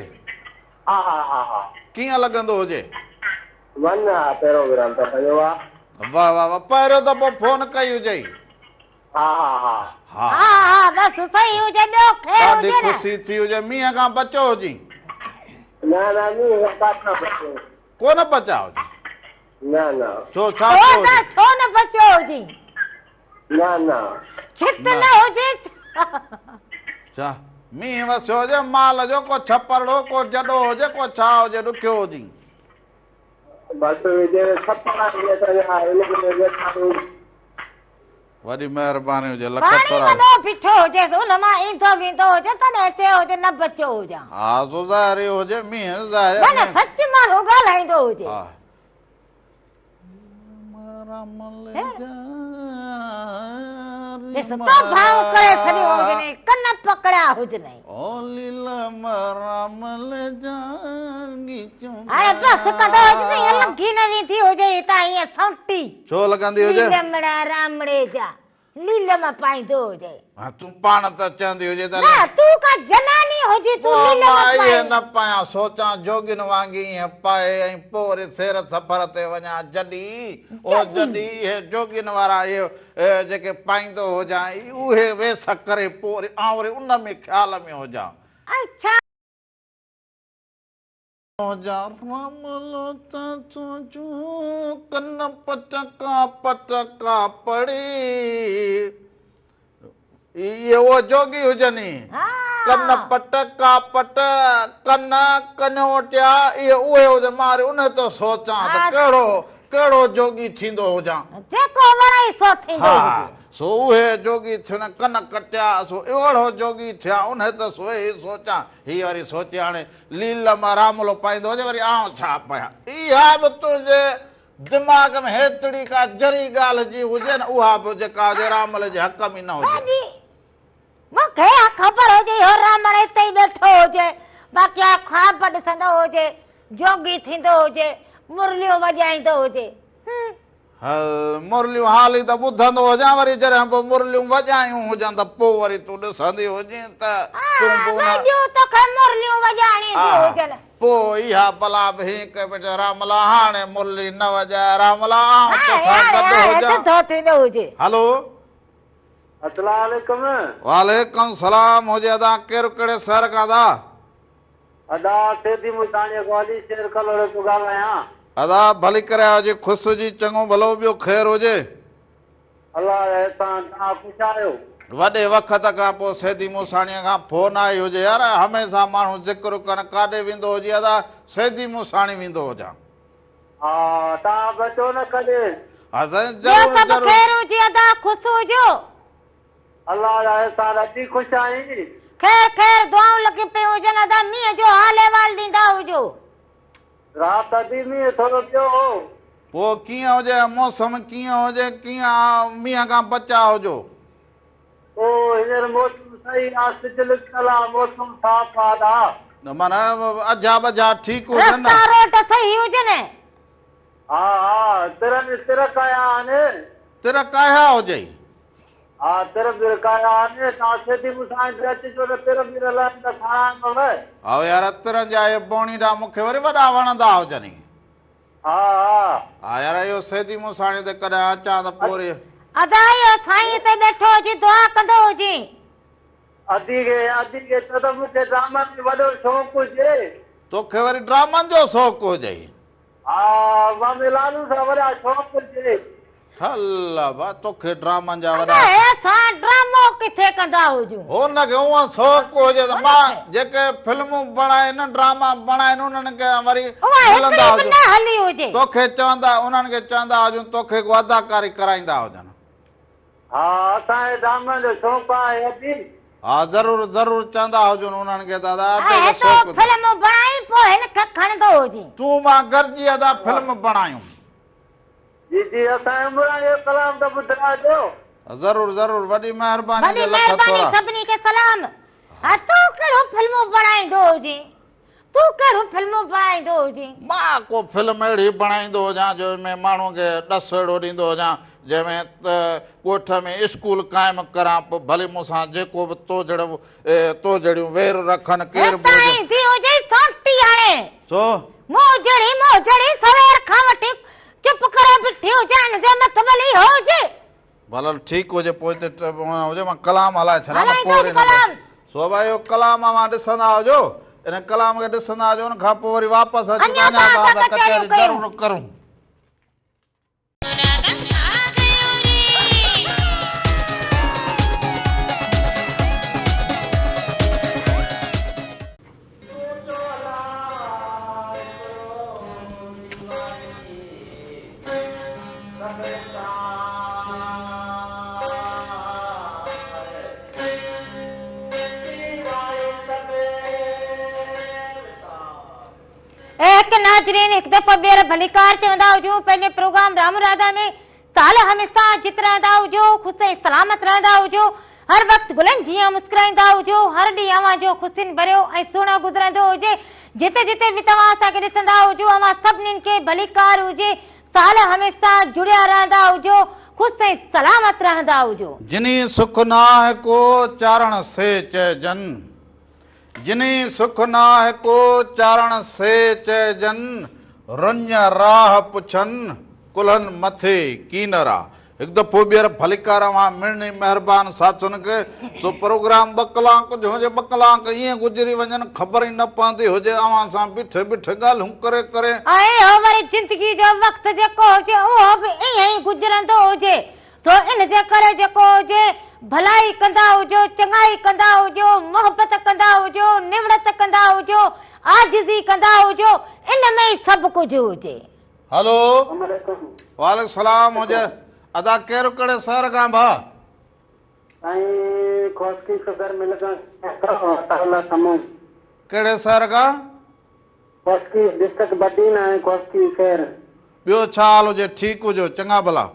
कीअं लॻंदो हुजे वाह वाह वाह पहिरियों दफ़ो फोन कई हुजे हा हा हा हा हा हा बस सही हुजे ॿियो ख़ैर ॾाढी हुजे न ख़ुशी थी हुजे मींहं खां बचो हुजी न न मींहं काथां बचियो कोन बचा हुजे न न छो छा छो थियो न हुजे छो न बचियो हुजे न न छित न। न हुजे छा मींहुं वसियो हुजे माल जो को छपड़ो को जॾो हुजे को छा हुजे ॾुखियो हुजी बसि जे छपड़ा वॾी महिरबानी हुजे लख पाणी थोरा वॾो बिठो हुजे उन मां ईंदो वेंदो हुजे तॾहिं चयो हुजे न बचियो हुजे हा सो ज़ाहिर हुजे मींहुं न ज़ाहिर न सच माण्हू ॻाल्हाईंदो हुजे हा ॾिस तो भाव करे छॾियो हुजे कन पकड़िया हुजनि हाणे बस कंदो हुजे लॻी न वेंदी हुजे हितां ईअं सौंटी छो लॻंदी हुजे लीलमड़ा रामड़े जा लीलम पाईंदो हुजे हा तूं पाण त चवंदी हुजे त न तूं का जनानी हुजे तूं लीलम मां इहे पाए न पायां सोचां जोगिन वांगी ईअं पाए ऐं पोइ वरी सेर सफ़र ते वञा जॾहिं इहे जोगिन वारा इहे जेके पाईंदो हुजां उहे वेस करे पोइ वरी आउं वरी उन में ख़्याल में हुजां अच्छा कन पटका पड़ी इहे उहो जोगी हुजनि कन पटका पट कन कनोटिया इहे उहे हुजनि मां वरी उन तो सोचां त कहिड़ो जोगी थींदो हुजां जेको वणे सो थींदो हुजे सो उहे जोगी थियनि कन कटिया सो अहिड़ो जोगी थिया उन त सो ई सोचां हीअ वरी सोचे हाणे लीलम रामलो पाईंदो हुजे वरी आउं छा पायां इहा बि तुंहिंजे दिमाग़ में हेतिरी का जरी ॻाल्हि जी हुजे न उहा बि जेका हुजे रामल जे हक़ में न हुजे मूंखे ख़बर हुजे हो रामण हिते ई वेठो हुजे बाक़ी ख्वाब ॾिसंदो हुजे जोगी थींदो हुजे मुरलियूं वॼाईंदो हुजे हल मुरलियूं हाली त ॿुधंदो हुजां वरी जॾहिं पोइ मुरलियूं वॼायूं हुजनि त पोइ वरी तूं ॾिसंदी हुजे पोइ इहा भला बि हीअं कयो बेटा रामला हाणे मुरली न वॼाए रामला हलो अस्सलाम वालेकुम सलाम हुजे अदा केरु कहिड़े शहर खां अदा अदा सेदी मुताणी ग्वाली शहर कलोड़े तो ॻाल्हायां अदा भली करे हुजे ख़ुशि जी चङो भलो ॿियो ख़ैर हुजे अलाह तव्हां ख़ुशि आहियो वॾे वक़्त खां पोइ सेदी मूसाणीअ खां फोन आई हुजे यार हमेशह माण्हू ज़िक्र कनि काॾे वेंदो हुजे अदा सेदी मूसाणी वेंदो हुजां हा तव्हां बचो न कॾहिं अलाह ॾाढी ख़ुशि आहीं खैर खैर दुआऊं लॻी पियूं हुजनि अदा मींहं जो हाल अहिवाल ॾींदा हुजो राति ॾींहुं मींहुं थोरो पियो हो पोइ कीअं हुजे मौसम कीअं हुजे कीअं मींहं खां बचा हुजो हींअर मौसम सही आहे सिजल आहे मौसम साफ़ आहे माना अजा बजा ठीकु हुजनि रस्ता रोड सही हुजनि हा हा तिर कया आहिनि तिर काया हुजे हा तिर बि कया आहिनि तव्हां सेदी मूंसां अचिजो त तिर बि त खाइणो हा यार तिरनि जा इहे बोणीडा मूंखे वरी वॾा वणंदा हुजनि हा हा हा यार इहो सेदी मूंसाणी ते कॾहिं अचां त पोइ वरी अदा इहो साईं ते वेठो हुजे दुआ कंदो हुजे अदी खे त मूंखे ड्रामा में वॾो शौक़ु हुजे तोखे वरी ड्रामनि जो शौक़ु हुजे हा मामे लालू सां वॾा शौक़ु हुजे हल बा तोखे ड्रामनि जा वॾा ड्रामो किथे कंदा हुजूं हुनखे हूअं शौक़ु हुजे त मां जेके फिल्मूं बणाइनि ड्रामा बणाइनि उन्हनि खे वरी मिलंदा हुजनि तोखे चवंदा उन्हनि खे चवंदा हुजूं तोखे को अदाकारी कराईंदा हुजनि हा असांजे ड्रामनि जो शौक़ु आहे अदी हा ज़रूरु ज़रूरु चवंदा हुजनि उन्हनि खे दादा फिल्म बणाई पोइ हिनखे खणंदो हुजे तूं मां गॾिजी अदा फिल्म बणायूं जी जी असांजे उमिरि जो कलाम त ॿुधाइजो ज़रूरु ज़रूरु वॾी महिरबानी सभिनी खे सलाम तूं कहिड़ो फिल्मूं बणाईंदो हुजे तूं कहिड़ो फिल्मूं बणाईंदो हुजे मां को फिल्म अहिड़ी बणाईंदो हुजां जंहिंमें माण्हू खे ॾस अहिड़ो ॾींदो हुजां जंहिंमें ॻोठ में स्कूल क़ाइमु करां पोइ भले मूंसां जेको बि तोजड़ियूं वेर रखनि केरु चुप करे बीठी हुजे जो मतिलबु इहो हुजे भले ठीकु हुजे पोइ हिते हुजे मां कलाम हलाए छॾां हलाए पोइ वरी थो कलाम। सो भाई इहो कलाम मां ॾिसंदा हुजो इन कलाम खे ॾिसंदा हुजो उन खां पोइ वरी वापसि अची अञा वञा तव्हां था कचहरियूं कचहरी कयूं। ज़रूरु करूं। एक नाज़रीन हिकु दफ़ो ॿीहर भलीकार चवंदा हुजूं पंहिंजे प्रोग्राम राम राधा में साल हमेशा जित रहंदा हुजो ख़ुशि सलामत रहंदा हुजो हर वक़्तु गुलनि जीअं मुस्कुराईंदा हुजो हर ॾींहुं अव्हां जो ख़ुशियुनि भरियो ऐं सुहिणो गुज़रंदो हुजे जिते जिते बि तव्हां असांखे ॾिसंदा हुजो अव्हां सभिनीनि खे भलीकार हुजे साल हमेशा जुड़िया रहंदा हुजो ख़ुशि सलामत रहंदा हुजो। जिनी सुख नाहे को चारण से चइजन जिनी सुख नाहे को चारण से चइजन रुञ राह पुछन कुल्हनि मथे कीनरा। हिकु दफ़ो ॿीहर भलीकार मिलणी महिरबान साथियुनि खे सो प्रोग्राम 2 कलाक जो हुजे 2 कलाक ईअं गुज़री वञनि ख़बर ई न पवंदी हुजे अवां सां बीठ बीठ ॻाल्हियूं करे करे ऐं वरी ज़िंदगी जो वक़्तु जेको हुजे उहो बि ईअं ई गुज़रंदो हुजे तो इन जे करे जेको हुजे भलाई कंदा हुजो चङाई कंदा हुजो मोहबत कंदा हुजो निवड़त कंदा हुजो आजिज़ी कंदा हुजो इन में ई सभु कुझु हुजे। हलो वालेकुम सलाम हुजे अदा केरु कहिड़े शहर खां भाउ साईं खोसकी सदर मिलगा समूह कहिड़े शहर खां खोसकी डिस्ट्रिक्ट बदीन है खोसकी शहर। ॿियो छा हाल हुजे ठीकु हुजो चङा भला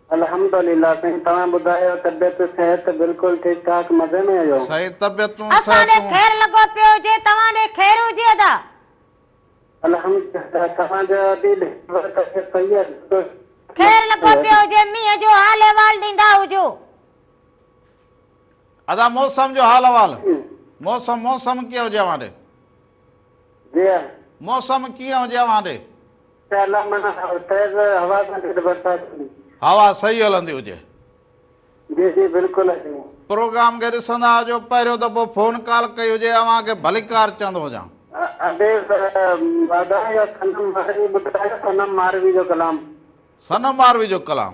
अल्हम्दुलिल्लाह साईं तव्हां ॿुधायो तबियत सिहत बिल्कुलु ठीकु ठाक मज़े में आहियो सही तबियतूं असांखे ख़ैर लॻो पियो हुजे तव्हां ॾे ख़ैर हुजे अदा अल्हम्दुलिल्लाह तव्हांजो तबियत सही आहे ख़ैर लॻो पियो हुजे मींहं जो हाल अहिवाल ॾींदा हुजो। अदा मौसम जो हाल अहिवाल मौसम कीअं हुजे अव्हां ॾे जी मौसम कीअं हुजे अव्हां ॾे माना तेज हवा सां गॾु बरसात हवा सही हलंदी हुजे जी जी बिल्कुलु प्रोग्राम खे ॾिसंदा हुजो पहिरियों दफ़ो फोन कॉल कई हुजे अव्हांखे भलीकार चवंदो हुजां सनम मारवी जो कलाम सनम मारवी जो कलाम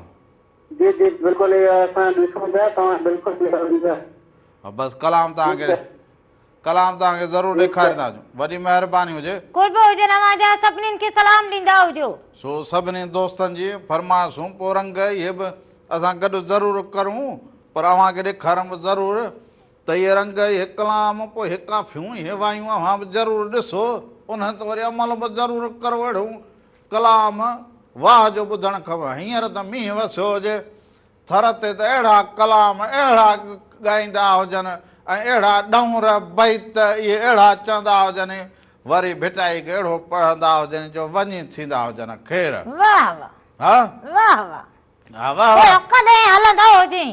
जी जी बिल्कुलु असां ॾिसूं पिया तव्हां बिल्कुलु बसि कलाम तव्हांखे ज़रूरु ॾेखारींदासीं वॾी महिरबानी हुजे कोई बि हुजे नवाजा सभिनीनि खे सलाम ॾींदा हुजो सो सभिनी दोस्तनि जी फरमाइशूं पोइ रंग इहे बि असां गॾु ज़रूरु करूं पर अव्हांखे ॾेखारूं ज़रूरु त इहे रंग इहे कलाम पोइ इहे काफ़ियूं इहे वायूं अव्हां बि ज़रूरु ॾिसो उन ते वरी अमल बि ज़रूरु करे वठूं कलाम वाह जो ॿुधणु खपे हींअर त मींहुं वसियो हुजे थर ते त अहिड़ा कलाम अहिड़ा ॻाईंदा हुजनि ऐं अहिड़ा ॾौर बैत इहे अहिड़ा चवंदा हुजनि वरी भिटाई खे अहिड़ो पढ़ंदा हुजनि जो वञी थींदा हुजनि ख़ैर वाह वाह हा वाह वाह हा वाह वाह कॾहिं हलंदो हुजे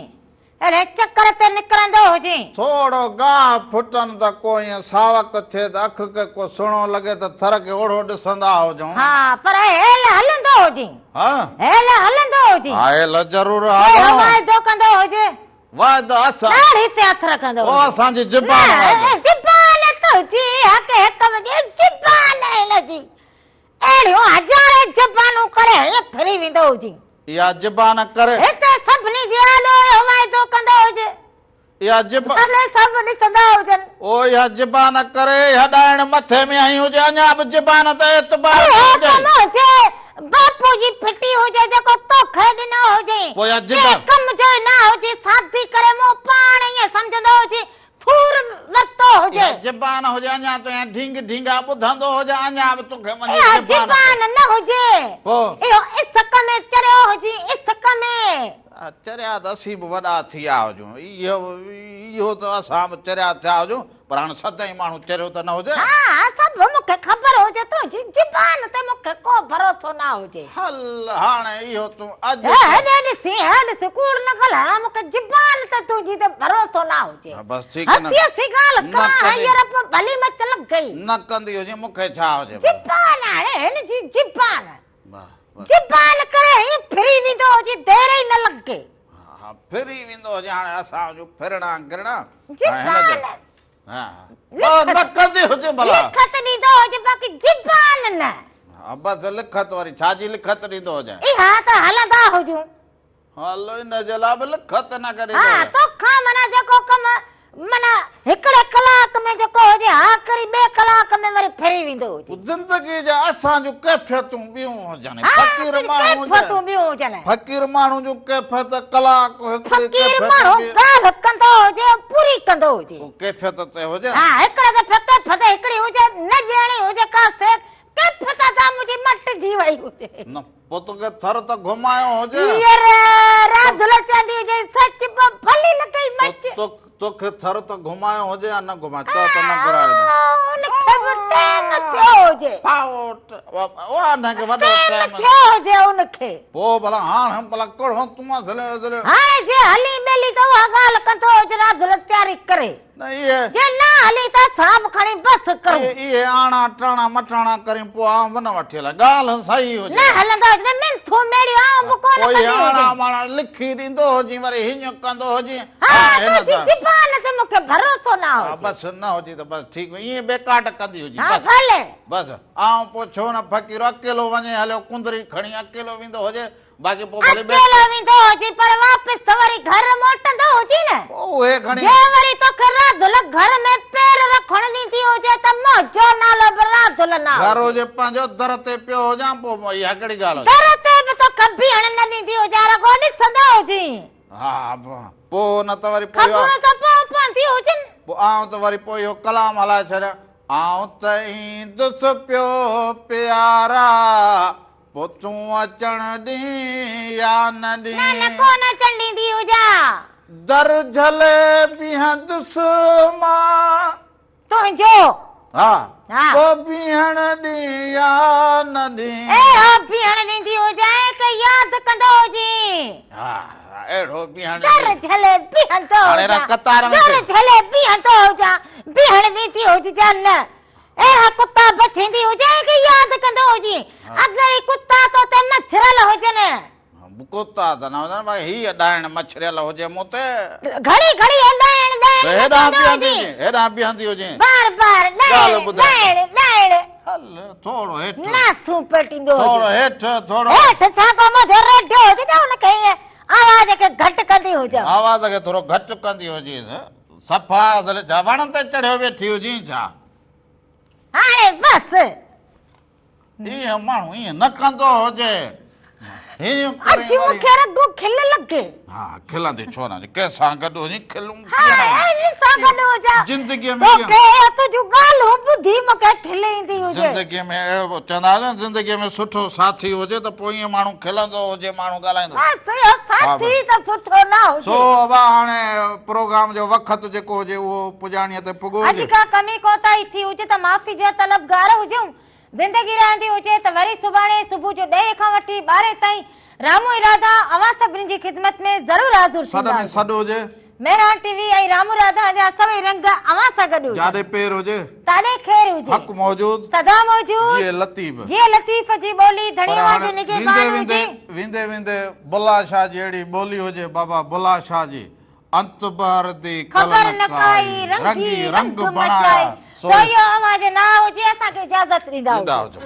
अरे चक्कर ते निकिरंदो हुजे थोरो गाह फुटनि त को ईअं सावक थिए त अखि खे को सुहिणो लॻे त थर खे ओढ़ो ॾिसंदा हुजूं हा पर हेल हलंदो हुजे हा हेल हलंदो हुजे हा हेल ज़रूरु वाइदो कंदो हुजे वाइदो असां ॾाढी ते हथ रखंदो ओ असांजी ज़बान ज़बान तो जी हक हिक वजे ज़बान हिनजी अहिड़ियूं हज़ारे ज़बानूं करे फिरी वेंदो हुजे इहा ज़बान करे हिते सभिनी जी आॾो वाइदो कंदो हुजे इहा ज़बान सभु ॾिसंदा हुजनि ओ इहा ज़बान करे हॾाइण मथे में आई हुजे अञा बि ज़बान ते एतबार हुजे बापू जी फिटी हुजे जेको तोखे ॾिनो हुजे कम जो न हुजे शादी करे मूं पाण ईअं सम्झंदो हुजे सूर वरितो हुजे ज़बान हुजे अञा त ढींग ढींगा ॿुधंदो हुजे अञा बि तोखे ज़बान न हुजे इहो इश्क में चरियो हुजे इश्क में चरिया त असीं बि वॾा थी विया हुजूं इहो त असां बि चरिया थिया हुजूं पर हाणे सदाईं माण्हू चरियो त न हुजे हा सभु मूंखे ख़बर हुजे तुंहिंजी ज़बान ते मूंखे को भरोसो न हुजे हल हाणे इहो तूं अॼु ॾिसी कूड़ न ॻाल्हाए मूंखे ज़बान ते तुंहिंजी ते भरोसो न हुजे बसि ठीकु भली मच लॻ गई न कंदी हुजे मूंखे छा हुजे ज़बान आहे हिनजी ज़बान करे फिरी वेंदो हुजे देर ई न लॻे हा फिरी वेंदो हुजे हाणे असांजो फिरणा गिरणा ज़बान हा न कंदी हुजे भला लिखत ॾींदो हुजे बाक़ी ज़बान न हा बसि लिखत वरी छाजी लिखत ॾींदो हुजे इहा त हलंदा हुजूं हलो इन जे लाइ बि लिखत न करे हा तोखां माना जेको कमु माना हिकिड़े कलाक में जेको हुजे हा करी ॿिए कलाक में वरी फिरी वेंदो हुजे ज़िंदगी जा असांजूं कैफ़ियतूं ॿियूं हुजनि हा, फ़क़ीर माण्हू कैफ़ियतूं ॿियूं हुजनि फ़क़ीर माण्हू जूं कैफ़ियत कलाक हिकिड़ी फ़क़ीर माण्हू ॻाल्हि कंदो हुजे पूरी कंदो हुजे कैफ़ियत ते हुजे हा हिकिड़े दफ़े कैफ़ियत हिकिड़ी हुजे न ॼणी हुजे का कैफ़ियत सां मुंहिंजी मटिजी वई हुजे न पोइ तोखे थर त घुमायो हुजे यार राधुल चंदी हुजे सच फली लॻई मच तोखे थर त घुमायो हुजे या न घुमायो चओ त न घुरायो उनखे बि टाइम थियो हुजे वाह हुनखे वॾो टाइम थियो हुजे उनखे पोइ भला हाणे भला कड़ो तूं झले हाणे जे हली ॿेली त उहा ॻाल्हि कंदो हुजे राधुल तयारी करे न इहे जे न हली त साहब खणी बस करो इहे आणा टाणा मटाणा करी पोइ आउं बि न वठी हलां ॻाल्हि सही हुजे न हलंदो हुजे मिंथू मेड़ी आउं बि कोन कोई कंदी आणा हुजे माणा लिखी ॾींदो हुजे वरी हीअं कंदो हुजे हा हिन तुंहिंजी सां ज़बान ते मूंखे भरोसो न हो बसि न हुजे त बसि ठीकु ईअं बेकाट कंदी हुजे हा बसि भले बसि आउं पोइ छो न फ़क़ीर अकेलो वञे हलियो कुंदरी खणी अकेलो वेंदो हुजे बाक़ी पोइ भले अकेलो वेंदो हुजे पर वापसि त वरी घर मोटंदो हुजे न उहे खणी जे वरी तोखे राधुल घर में पैर रखण ॾींदी हुजे त मुंहिंजो नालो बि राधुल न घर हुजे पंहिंजो दर ते पियो हुजां पोइ इहा कहिड़ी ॻाल्हि दर ते बि तोखे बीहण न ॾींदी हुजे रुॻो ॾिसंदो हुजे हा पोइ न त वरी पोइ ख़बर त पोइ पवंदी हुजनि पोइ आउं त वरी पोइ इहो कलाम हलाए छॾियां आउं त ईंदुसि पियो प्यारा पोइ तूं अचण ॾीं या न न ॾीं कोन अचण ॾींदी हुजा दर झले बीहंदुसि मां तुंहिंजो हा हा पोइ बीहण ॾीं या न ॾीं ए हा बीहण ॾींदी हुजांइ त यादि कंदो हुजे हा अहिड़ो बीहण दर झले बीहंदो हाणे हुजां कतार में दर झले बीहंदो हुजां बीहण ॾींदी हुजां न अहिड़ा कुता बचींदी हुजांइ कि यादि कंदो हुजे अगरि कुता तो ते मच्छरल हुजनि कुता त न हुजनि भाई हीअ ॾाइण मच्छरियल हुजे मूं ते घड़ी घड़ी हेॾां बीहंदी हुजे बार बार ॻाल्हि ॿुधाए। ॾाइण हल थोरो हेठि नाथू पटींदो थोरो हेठि थोरो हेठि छा को मुंहिंजो रेडियो हुजे त हुनखे ईअं आवाज़ खे घटि कंदी हुजां आवाज़ खे थोरो घटि कंदी हुजे सफ़ा छा वण ते चढ़ियो वेठी हुजी छा हाणे बसि ईअं माण्हू ईअं न कंदो हुजे हीअं करे अॼु वरी- मूंखे रुॻो खिल लॻे हा खिलंदी छो न कंहिंसां गॾु हुजे खिलूं हा इन सां गॾु हुजां ज़िंदगीअ में तोखे तुंहिंजूं ॻाल्हियूं ॿुधी मूंखे खिल ईंदी हुजे ज़िंदगीअ में अहिड़ो चवंदा आहिनि ज़िंदगीअ में सुठो साथी हुजे त पोइ ईअं माण्हू खिलंदो हुजे माण्हू ॻाल्हाईंदो इहो साथी त सुठो न सो हुजे अब हाणे प्रोग्राम जो वक़्तु जेको हुजे उहो पुॼाणीअ ते पुॻो अॼु हुजे का कमी कोताही थी हुजे त माफ़ी जा तलबगार हुजूं ज़िंदगी रहंदी हुजे त वरी सुभाणे सुबुह जो 10 खां वठी 12 ताईं रामू इरादा अवां सभिनी जी ख़िदमत में ज़रूरु हाज़िर सॾ में सॾ हुजे मेहरान टीवी ऐं रामू इरादा जा सभई रंग अवां सां गॾु जाॾे पेर हुजे ताॾे ख़ैर हुजे हक़ मौजूद सदा मौजूद जीअं लतीफ़ जीअं लतीफ़ जी ॿोली पर धणीवाल हाणे जो वेंदे निगहबान वेंदे हुजे वेंदे वेंदे बुल्ला शाह जी अहिड़ी ॿोली हुजे बाबा बुल्ला शाह जी अंत बहर दी ख़बर न काई रंगी रंग मचाई बणाया सो इहो अवां जो ना हुजे असांखे इजाज़त ॾींदा हुजो हुजो